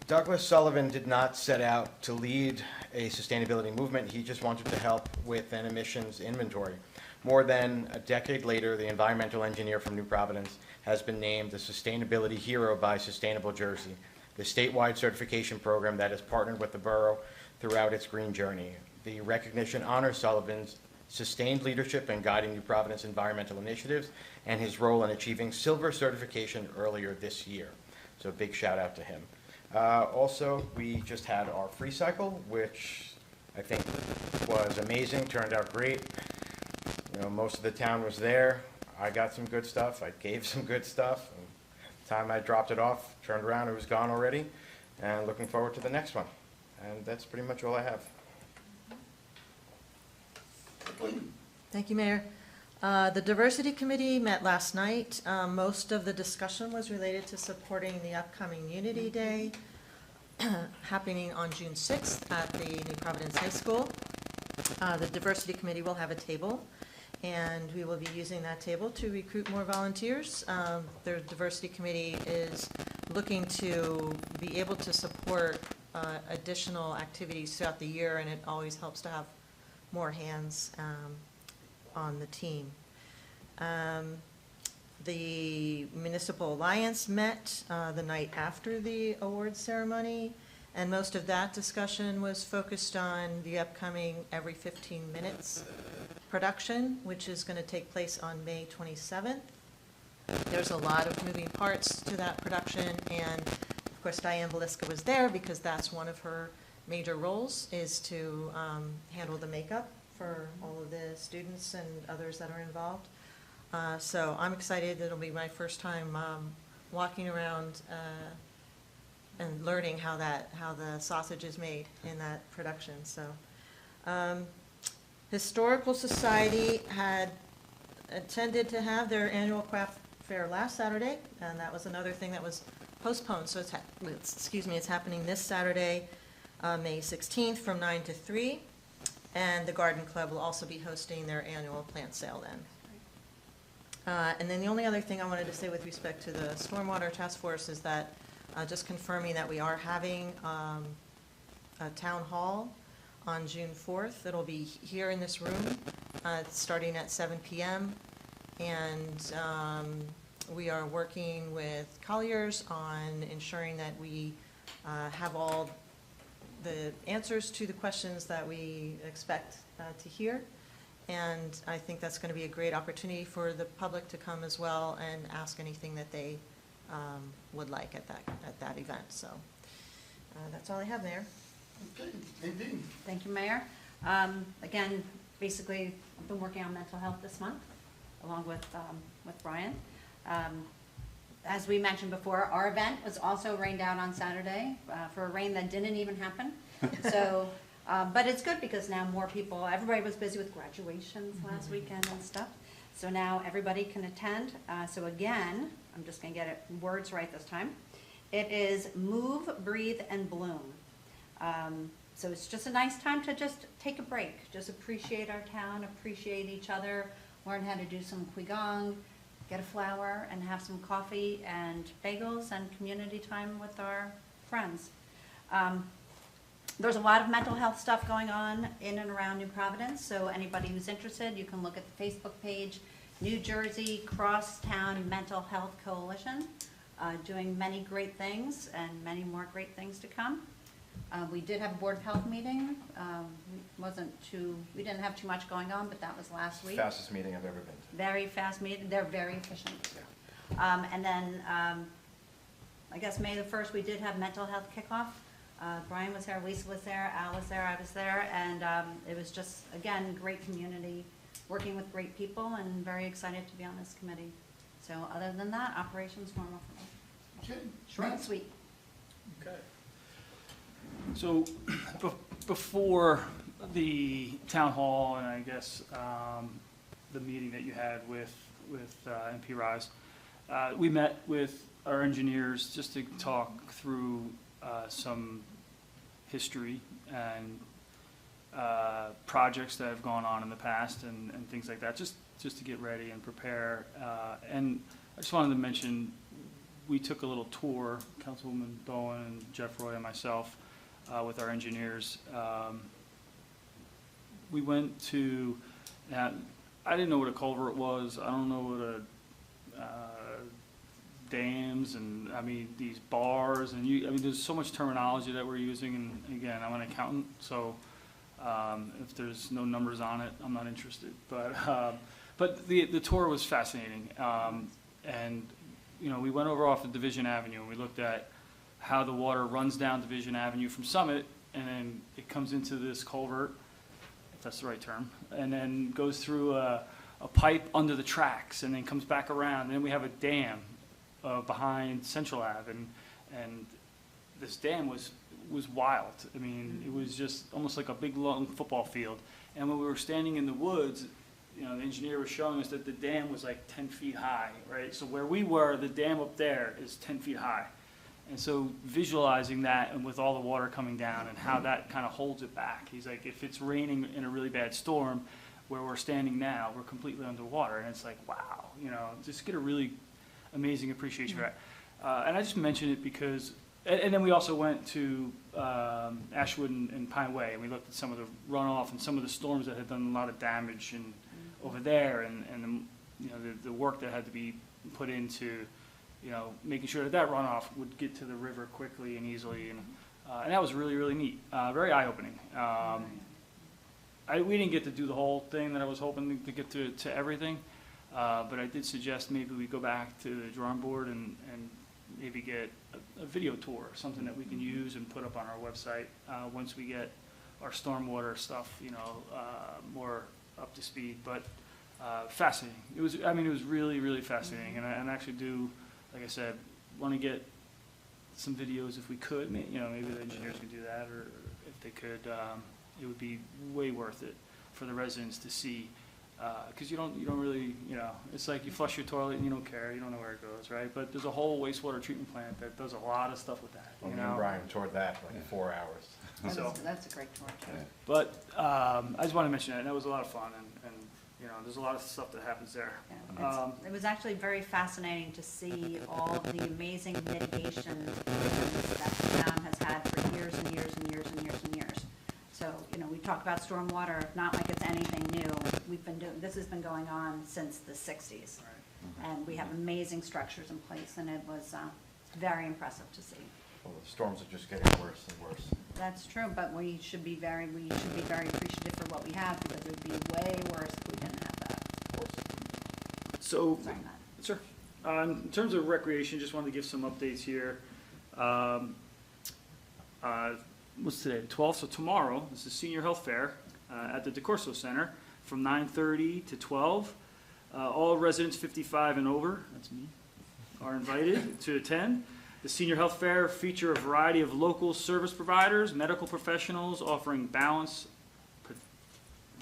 [SPEAKER 8] Douglas Sullivan did not set out to lead a sustainability movement. He just wanted to help with an emissions inventory. More than a decade later, the environmental engineer from New Providence has been named the Sustainability Hero by Sustainable Jersey, the statewide certification program that has partnered with the borough throughout its green journey. The recognition honors Sullivan's sustained leadership in guiding New Providence environmental initiatives and his role in achieving silver certification earlier this year. So a big shout out to him. Also, we just had our free cycle, which I think was amazing, turned out great. You know, most of the town was there. I got some good stuff. I gave some good stuff. And the time I dropped it off, turned around, it was gone already. And looking forward to the next one. And that's pretty much all I have.
[SPEAKER 10] Thank you, Mayor. The Diversity Committee met last night. Most of the discussion was related to supporting the upcoming Unity Day happening on June 6th at the New Providence High School. The Diversity Committee will have a table, and we will be using that table to recruit more volunteers. The Diversity Committee is looking to be able to support additional activities throughout the year, and it always helps to have more hands on the team. The Municipal Alliance met the night after the awards ceremony, and most of that discussion was focused on the upcoming Every 15 Minutes production, which is going to take place on May 27th. There's a lot of moving parts to that production, and of course Diane Velisca was there because that's one of her major roles, is to handle the makeup for all of the students and others that are involved. So I'm excited. It'll be my first time walking around and learning how the sausage is made in that production. So, Historical Society had intended to have their annual craft fair last Saturday, and that was another thing that was postponed. So it's happening this Saturday, May 16th from 9 to 3, and the Garden Club will also be hosting their annual plant sale then. And then the only other thing I wanted to say with respect to the Stormwater Task Force is that just confirming that we are having a town hall on June 4th. It'll be here in this room, starting at 7 p.m. And we are working with Colliers on ensuring that we have all the answers to the questions that we expect to hear. And I think that's going to be a great opportunity for the public to come as well and ask anything that they would like at that event. So that's all I have, Mayor.
[SPEAKER 1] Okay, Nadine.
[SPEAKER 4] Thank you, Mayor. Again, basically, I've been working on mental health this month, along with Brian. As we mentioned before, our event was also rained out on Saturday for a rain that didn't even happen. So, but it's good because now more people, everybody was busy with graduations last weekend and stuff. So now everybody can attend. So again, I'm just going to get it words right this time. It is Move, Breathe, and Bloom. So it's just a nice time to just take a break, just appreciate our town, appreciate each other, learn how to do some qigong, get a flower, and have some coffee and bagels and community time with our friends. There's a lot of mental health stuff going on in and around New Providence, so anybody who's interested, you can look at the Facebook page, New Jersey Crosstown Mental Health Coalition, doing many great things and many more great things to come. We did have a Board of Health meeting. We didn't have too much going on, but that was last week.
[SPEAKER 8] Fastest meeting I've ever been to.
[SPEAKER 4] Very fast meeting. They're very efficient.
[SPEAKER 8] Yeah.
[SPEAKER 4] And then, I guess May the 1st, we did have mental health kickoff. Brian was there, Lisa was there, Al was there, I was there, and it was just, again, great community, working with great people, and very excited to be on this committee. So other than that, operations normal for me.
[SPEAKER 1] Okay.
[SPEAKER 4] Short and sweet.
[SPEAKER 3] Okay. So before the town hall and I guess the meeting that you had with MP Rise, we met with our engineers just to talk through some history and projects that have gone on in the past and things like that, just to get ready and prepare. And I just wanted to mention, we took a little tour, Councilwoman Bowen and Jeff Roy and myself, with our engineers. We went to, I didn't know what a culvert was. I don't know what dams and, I mean, these bars and there's so much terminology that we're using. And again, I'm an accountant, so if there's no numbers on it, I'm not interested. But the tour was fascinating. And, we went over off of Division Avenue and we looked at how the water runs down Division Avenue from Summit, and then it comes into this culvert, if that's the right term, and then goes through a pipe under the tracks, and then comes back around. And then we have a dam behind Central Ave, and this dam was was wild. I mean, it was just almost like a big, long football field. And when we were standing in the woods, you know, the engineer was showing us that the dam was like 10 feet high, right? So where we were, the dam up there is 10 feet high. And so visualizing that and with all the water coming down and how that kind of holds it back, he's like, if it's raining in a really bad storm, where we're standing now, we're completely underwater. And it's like, wow, you know, just get a really amazing appreciation for that. And I just mentioned it because, and then we also went to Ashwood and Pine Way, and we looked at some of the runoff and some of the storms that had done a lot of damage and over there, and the, you know, the work that had to be put into, you know, making sure that that runoff would get to the river quickly and easily, and that was really, really neat, very eye-opening. We didn't get to do the whole thing that I was hoping to get to everything, but I did suggest maybe we go back to the drawing board and maybe get a video tour, something that we can use and put up on our website once we get our stormwater stuff, you know, more up to speed. But fascinating. It was, I mean, it was really, really fascinating, and I actually do, like I said, want to get some videos if we could. You know, maybe the engineers could do that, or if they could, it would be way worth it for the residents to see. Because you don't really, you know, it's like you flush your toilet and you don't care, you don't know where it goes, right? But there's a whole wastewater treatment plant that does a lot of stuff with that,
[SPEAKER 8] Well,
[SPEAKER 3] you
[SPEAKER 8] me and
[SPEAKER 3] know?
[SPEAKER 8] Brian toured that for like 4 hours.
[SPEAKER 3] So,
[SPEAKER 4] That's a great tour, too.
[SPEAKER 3] but I just want to mention that, and that was a lot of fun, and you know, there's a lot of stuff that happens there.
[SPEAKER 4] Yeah, it was actually very fascinating to see all of the amazing mitigation that the town has had for years and years and years and years and years. So, you know, we talk about stormwater, not like it's anything new. We've been doing, this has been going on since the 60s. And we have amazing structures in place, and it was very impressive to see.
[SPEAKER 8] Well, the storms are just getting worse and worse.
[SPEAKER 4] That's true, but we should be very appreciative for what we have, because it would be way worse if we didn't have that.
[SPEAKER 3] So,
[SPEAKER 4] Sorry, Matt.
[SPEAKER 3] sure. In terms of recreation, just wanted to give some updates here. What's today, the 12th? So tomorrow, this is Senior Health Fair at the DeCorso Center from 9:30 to 12. All residents 55 and over, that's me, are invited to attend. The Senior Health Fair feature a variety of local service providers, medical professionals offering balance,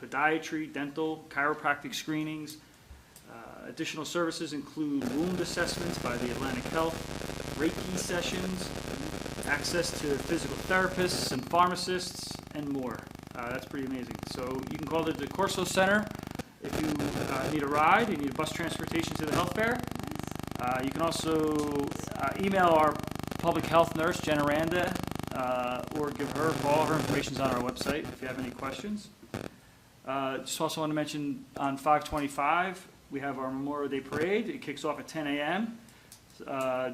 [SPEAKER 3] podiatry, dental, chiropractic screenings. Additional services include wound assessments by the Atlantic Health, Reiki sessions, access to physical therapists and pharmacists, and more. That's pretty amazing. So you can call the DeCorso Center if you need a ride, you need bus transportation to the health fair. You can also email our public health nurse, Jen Aranda, or give her a call. Her information's on our website if you have any questions. Just also want to mention on 5/25, we have our Memorial Day Parade. It kicks off at 10 a.m.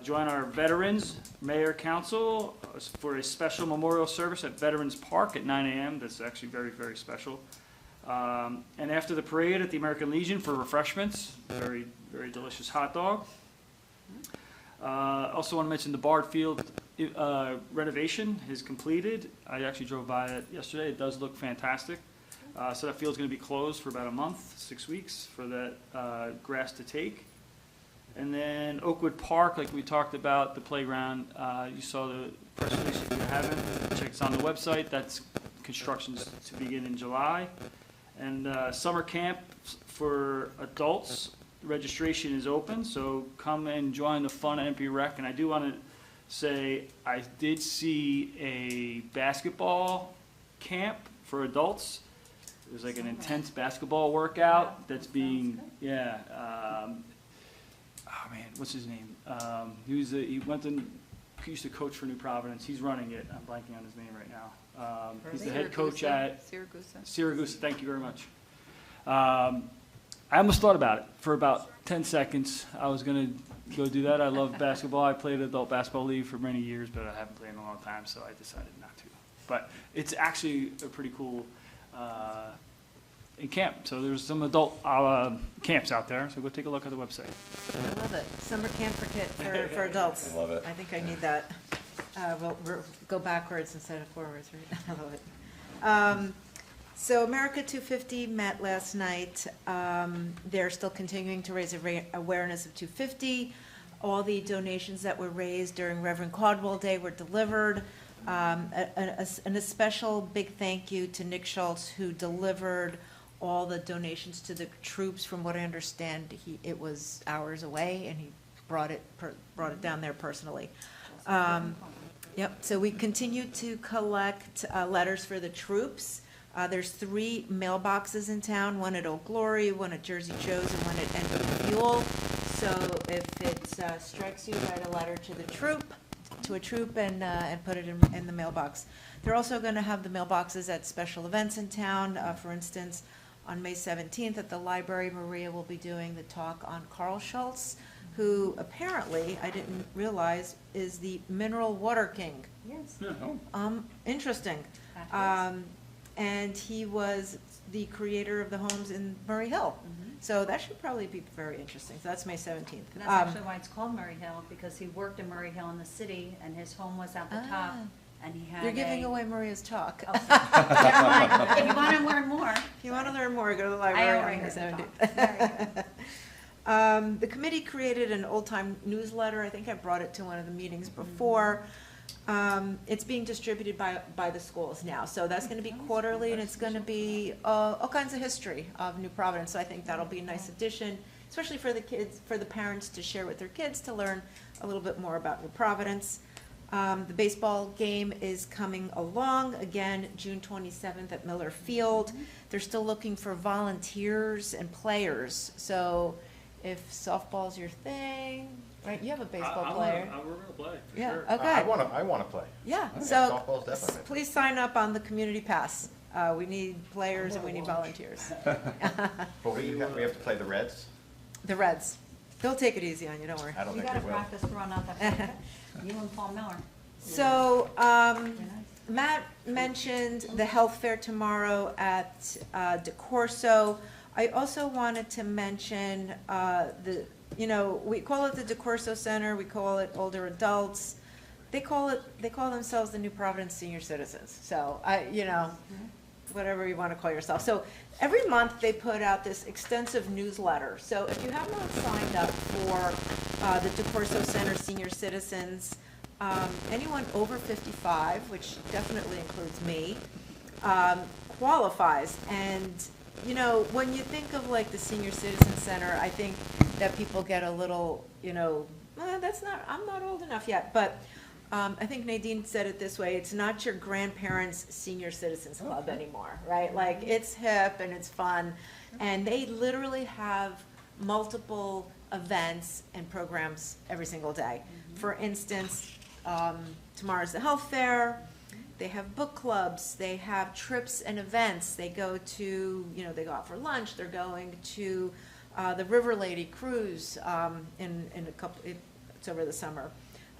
[SPEAKER 3] Join our Veterans Mayor Council for a special memorial service at Veterans Park at 9 a.m. That's actually very, very special. And after the parade at the American Legion for refreshments, very, very delicious hot dog. Also want to mention the Bard Field renovation is completed. I actually drove by it yesterday. It does look fantastic. So that field's going to be closed for about a month, 6 weeks, for that grass to take. And then Oakwood Park, like we talked about, the playground, you saw the press release if you haven't. Check us on the website. That's construction's to begin in July. And summer camp for adults, registration is open, so come and join the fun at MP Rec. And I do want to say, I did see a basketball camp for adults. It was like an intense basketball workout that's being, yeah. Oh man, what's his name? He used to coach for New Providence. He's running it. I'm blanking on his name right now. He's the head coach at Siragusa. Thank you very much. I almost thought about it for about 10 seconds. I was going to go do that. I love basketball. I played adult basketball league for many years, but I haven't played in a long time, so I decided not to. But it's actually a pretty cool camp. So there's some adult camps out there, so go take a look at the website.
[SPEAKER 9] I love it. Summer camp for adults.
[SPEAKER 7] I love it.
[SPEAKER 9] I think I need that. We'll go backwards instead of forwards, right? I love it. So America 250 met last night. They're still continuing to raise awareness of 250. All the donations that were raised during Reverend Caldwell Day were delivered. And a special big thank you to Nick Schultz, who delivered all the donations to the troops. From what I understand, it was hours away, and he brought it down there personally. Yep, so we continue to collect letters for the troops. There's 3 mailboxes in town, one at Old Glory, one at Jersey Joe's, and one at Enfield Fuel. So if it strikes you, write a letter to a troop, and put it in the mailbox. They're also going to have the mailboxes at special events in town. For instance, on May 17th at the library, Maria will be doing the talk on Carl Schultz, who apparently, I didn't realize, is the mineral water king.
[SPEAKER 10] Yes.
[SPEAKER 9] Interesting. And he was the creator of the homes in Murray Hill. So that should probably be very interesting. So that's May 17th.
[SPEAKER 4] And that's actually why it's called Murray Hill, because he worked in Murray Hill in the city, and his home was at the top, and he had
[SPEAKER 9] You're giving away Maria's talk.
[SPEAKER 4] Oh, never mind. If you want to learn more.
[SPEAKER 9] If you want to learn more, go to the
[SPEAKER 4] I
[SPEAKER 9] library
[SPEAKER 4] already
[SPEAKER 9] on May
[SPEAKER 4] heard the
[SPEAKER 9] 17th.
[SPEAKER 4] talk. Very good.
[SPEAKER 9] The committee created an old-time newsletter. I think I brought it to one of the meetings before. It's being distributed by the schools now. So that's going to be quarterly, and it's going to be all kinds of history of New Providence. So I think that'll be a nice addition, especially for the kids, for the parents to share with their kids, to learn a little bit more about New Providence. The baseball game is coming along, again, June 27th at Miller Field. They're still looking for volunteers and players. So if softball's your thing, right, you have a baseball player.
[SPEAKER 3] We're gonna play, for
[SPEAKER 9] Yeah,
[SPEAKER 3] sure.
[SPEAKER 9] okay.
[SPEAKER 8] I want to play.
[SPEAKER 9] Yeah,
[SPEAKER 8] Yeah,
[SPEAKER 9] so
[SPEAKER 8] softball's definitely.
[SPEAKER 9] please sign up on the community pass. We need players and we need volunteers.
[SPEAKER 8] But we have to play the Reds?
[SPEAKER 9] The Reds, they'll take it easy on you, don't worry.
[SPEAKER 8] I don't
[SPEAKER 4] You
[SPEAKER 8] think
[SPEAKER 4] gotta
[SPEAKER 8] they will.
[SPEAKER 4] practice throwing out that. You and Paul Miller.
[SPEAKER 9] So,
[SPEAKER 4] You're nice.
[SPEAKER 9] Matt mentioned the health fair tomorrow at DeCorso. I also wanted to mention we call it the DeCorso Center, we call it older adults. They call themselves the New Providence Senior Citizens. So whatever you want to call yourself. So every month they put out this extensive newsletter. So if you have not signed up for the DeCorso Center Senior Citizens, anyone over 55, which definitely includes me, qualifies. And when you think of like the Senior Citizen Center, I think that people get a little, I'm not old enough yet. But I think Nadine said it this way: it's not your grandparents' Senior Citizens Club anymore, right? Like, it's hip and it's fun. And they literally have multiple events and programs every single day. For instance, tomorrow's the health fair. They have book clubs, they have trips and events. They go to, they go out for lunch. They're going to the River Lady cruise in a couple, it's over the summer.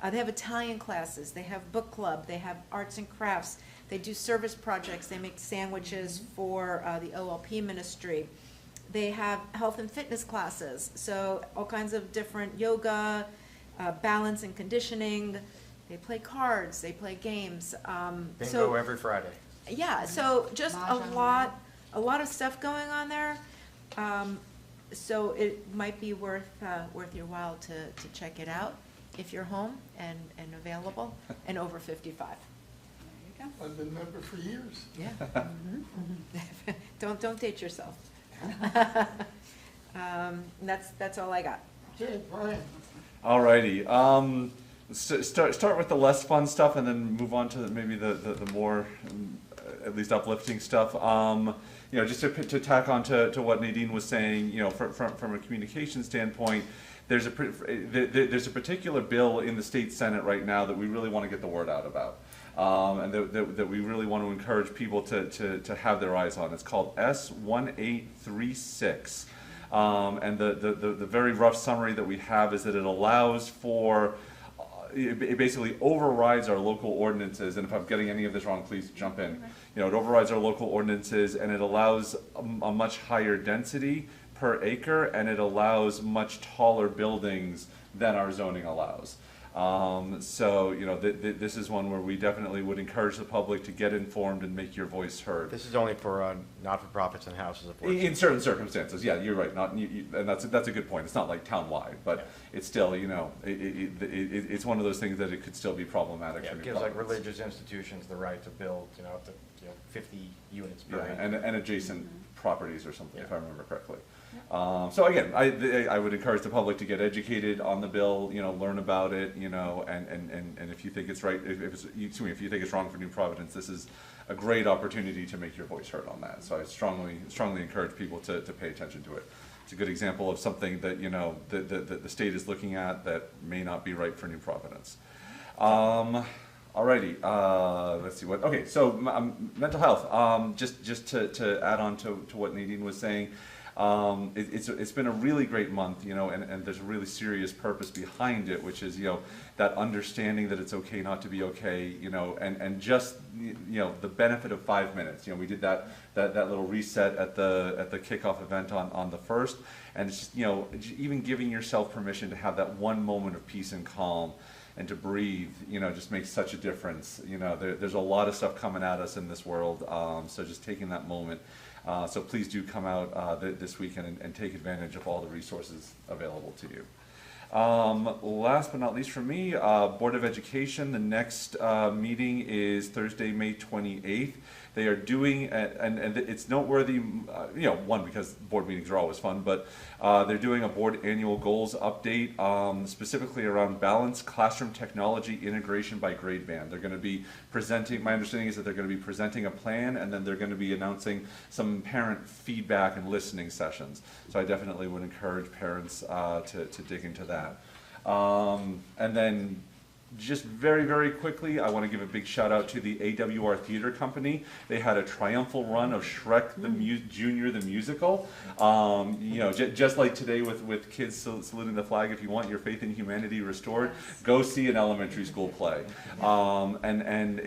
[SPEAKER 9] They have Italian classes, they have book club, they have arts and crafts. They do service projects, they make sandwiches for the OLP ministry. They have health and fitness classes, so all kinds of different yoga, balance and conditioning. They play cards, they play games.
[SPEAKER 8] Bingo every Friday.
[SPEAKER 9] Yeah, so just a lot of stuff going on there. So it might be worth your while to check it out if you're home and available and over 55.
[SPEAKER 1] I've been a member for years.
[SPEAKER 9] Yeah. Don't date yourself. That's all I got.
[SPEAKER 1] Okay, Brian.
[SPEAKER 7] All righty. Start with the less fun stuff and then move on to maybe the more, at least uplifting stuff. Just to tack on to what Nadine was saying, from a communication standpoint, there's a particular bill in the state Senate right now that we really want to get the word out about. And that we really want to encourage people to have their eyes on. It's called S1836. And the very rough summary that we have is that it allows for, it basically overrides our local ordinances, and if I'm getting any of this wrong, please jump in. It overrides our local ordinances, and it allows a much higher density per acre, and it allows much taller buildings than our zoning allows. So, you know, this is one where we definitely would encourage the public to get informed and make your voice heard.
[SPEAKER 8] This is only for not-for-profits and houses of worship.
[SPEAKER 7] In certain circumstances, yeah, you're right. And that's a good point. It's not like townwide, but it's still, you know, it's one of those things that it could still be problematic.
[SPEAKER 8] Yeah,
[SPEAKER 7] for
[SPEAKER 8] it
[SPEAKER 7] New
[SPEAKER 8] gives like
[SPEAKER 7] Providence.
[SPEAKER 8] religious institutions the right to build, you know, up to 50 units per
[SPEAKER 7] Yeah,
[SPEAKER 8] acre.
[SPEAKER 7] and adjacent properties or something, if I
[SPEAKER 8] Yeah.
[SPEAKER 7] remember correctly. So again, I would encourage the public to get educated on the bill, you know, learn about it, you know, and if you think it's right, if you think it's wrong for New Providence, this is a great opportunity to make your voice heard on that. So I strongly encourage people to pay attention to it. It's a good example of something that, you know, the state is looking at that may not be right for New Providence. Alrighty, let's see okay, so mental health, just to add on to what Nadine was saying, it's been a really great month, you know, and there's a really serious purpose behind it, which is, you know, that understanding that it's okay not to be okay, you know, and just, you know, the benefit of 5 minutes. You know, we did that little reset at the kickoff event on the 1st, and it's just, you know, even giving yourself permission to have that one moment of peace and calm and to breathe, you know, just makes such a difference. You know, there's a lot of stuff coming at us in this world, so just taking that moment. So please do come out this weekend and take advantage of all the resources available to you. Last but not least for me, Board of Education, the next meeting is Thursday, May 28th. They are doing, and it's noteworthy, you know, one, because board meetings are always fun, but they're doing a board annual goals update, specifically around balanced classroom technology integration by grade band. They're going to be presenting, my understanding is that they're going to be presenting a plan, and then they're going to be announcing some parent feedback and listening sessions. So I definitely would encourage parents to dig into that. And then just very, very quickly, I want to give a big shout out to the AWR Theater Company. They had a triumphal run of Shrek Junior the Musical. You know, just like today with kids saluting the flag, if you want your faith in humanity restored, go see an elementary school play. And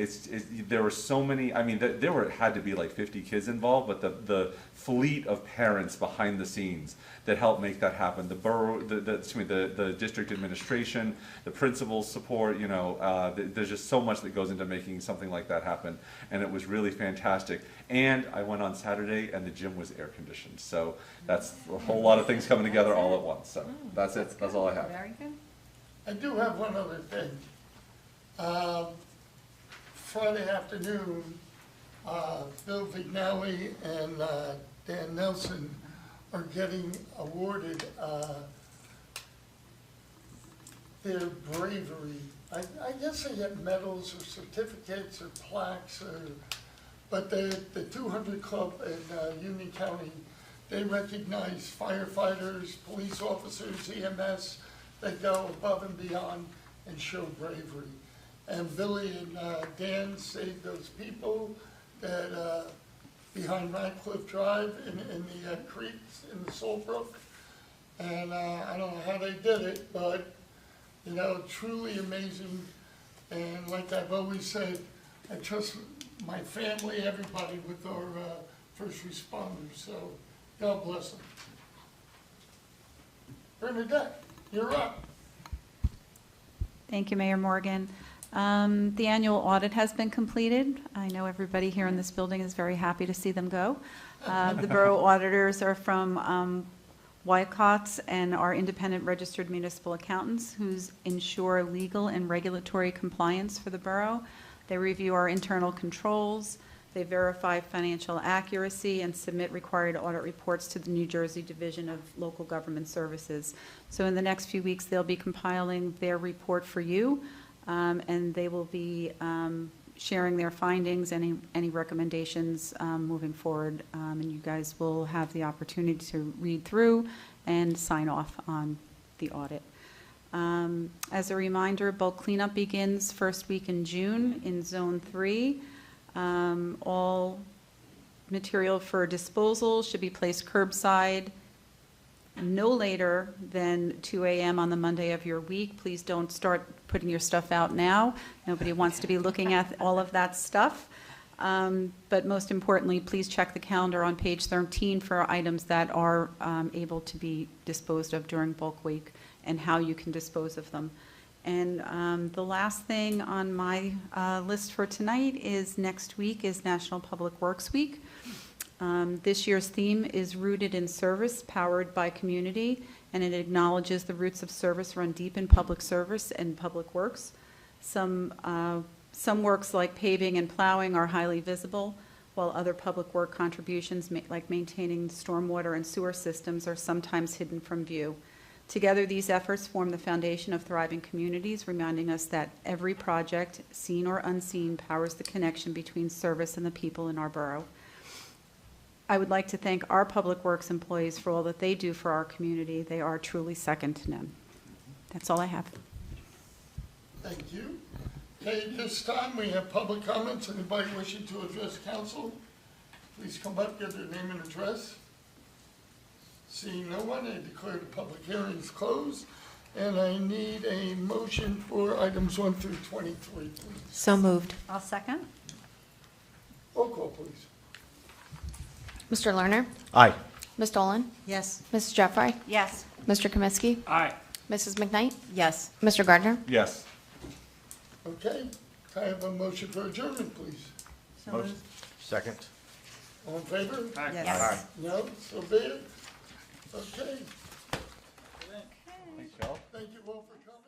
[SPEAKER 7] there were so many, I mean, there had to be like 50 kids involved, but the fleet of parents behind the scenes that helped make that happen. The borough, the district administration, the principals support, you know, there's just so much that goes into making something like that happen, and it was really fantastic. And I went on Saturday, and the gym was air conditioned, so that's a whole lot of things coming together all at once. So that's it. That's all I have.
[SPEAKER 4] Very good.
[SPEAKER 1] I do have one other thing. Friday afternoon, Bill Vignelli and Dan Nelson are getting awarded their bravery. I guess they get medals or certificates or plaques, but the 200 Club in Union County, they recognize firefighters, police officers, EMS, that go above and beyond and show bravery. And Billy and Dan saved those people that behind Radcliffe Drive in the creeks in the Salt Brook. And I don't know how they did it, but, you know, truly amazing. And like I've always said, I trust my family, everybody with our first responders. So God bless them. Bernadette, you're up.
[SPEAKER 11] Thank you, Mayor Morgan. The annual audit has been completed. I know everybody here in this building is very happy to see them go. The borough auditors are from Wycott's and are independent registered municipal accountants who ensure legal and regulatory compliance for the borough. They review our internal controls. They verify financial accuracy and submit required audit reports to the New Jersey Division of Local Government Services. So in the next few weeks, they'll be compiling their report for you. And they will be sharing their findings, any recommendations moving forward, and you guys will have the opportunity to read through and sign off on the audit. As a reminder, bulk cleanup begins first week in June in Zone 3. All material for disposal should be placed curbside no later than 2 a.m. on the Monday of your week. Please don't start putting your stuff out now. Nobody wants to be looking at all of that stuff. But most importantly, please check the calendar on page 13 for items that are able to be disposed of during bulk week and how you can dispose of them. And the last thing on my list for tonight is next week is National Public Works Week. This year's theme is Rooted in Service, Powered by Community, and it acknowledges the roots of service run deep in public service and public works. Some works like paving and plowing are highly visible, while other public work contributions, like maintaining stormwater and sewer systems, are sometimes hidden from view. Together, these efforts form the foundation of thriving communities, reminding us that every project, seen or unseen, powers the connection between service and the people in our borough. I would like to thank our Public Works employees for all that they do for our community. They are truly second to none. That's all I have.
[SPEAKER 1] Thank you. Okay, at this time, we have public comments. Anybody wishing to address council, please come up, give their name and address. Seeing no one, I declare the public hearing is closed, and I need a motion for items 1 through 23, please.
[SPEAKER 9] So moved.
[SPEAKER 4] I'll second.
[SPEAKER 1] Roll call, please.
[SPEAKER 2] Mr. Lerner,
[SPEAKER 8] Aye.
[SPEAKER 2] Ms. Dolan,
[SPEAKER 10] Yes.
[SPEAKER 2] Mrs. Jeffrey,
[SPEAKER 4] Yes.
[SPEAKER 2] Mr. Kaminsky,
[SPEAKER 3] Aye.
[SPEAKER 2] Mrs. McKnight,
[SPEAKER 9] Yes.
[SPEAKER 2] Mr. Gardner.
[SPEAKER 7] Yes.
[SPEAKER 1] Okay, can I have a motion for adjournment, please?
[SPEAKER 10] So
[SPEAKER 7] Motion.
[SPEAKER 10] moved.
[SPEAKER 8] Second?
[SPEAKER 1] All in favor?
[SPEAKER 3] Aye.
[SPEAKER 9] Yes.
[SPEAKER 1] No, so be it. Okay,
[SPEAKER 7] Thanks, y'all.
[SPEAKER 1] thank you all for coming.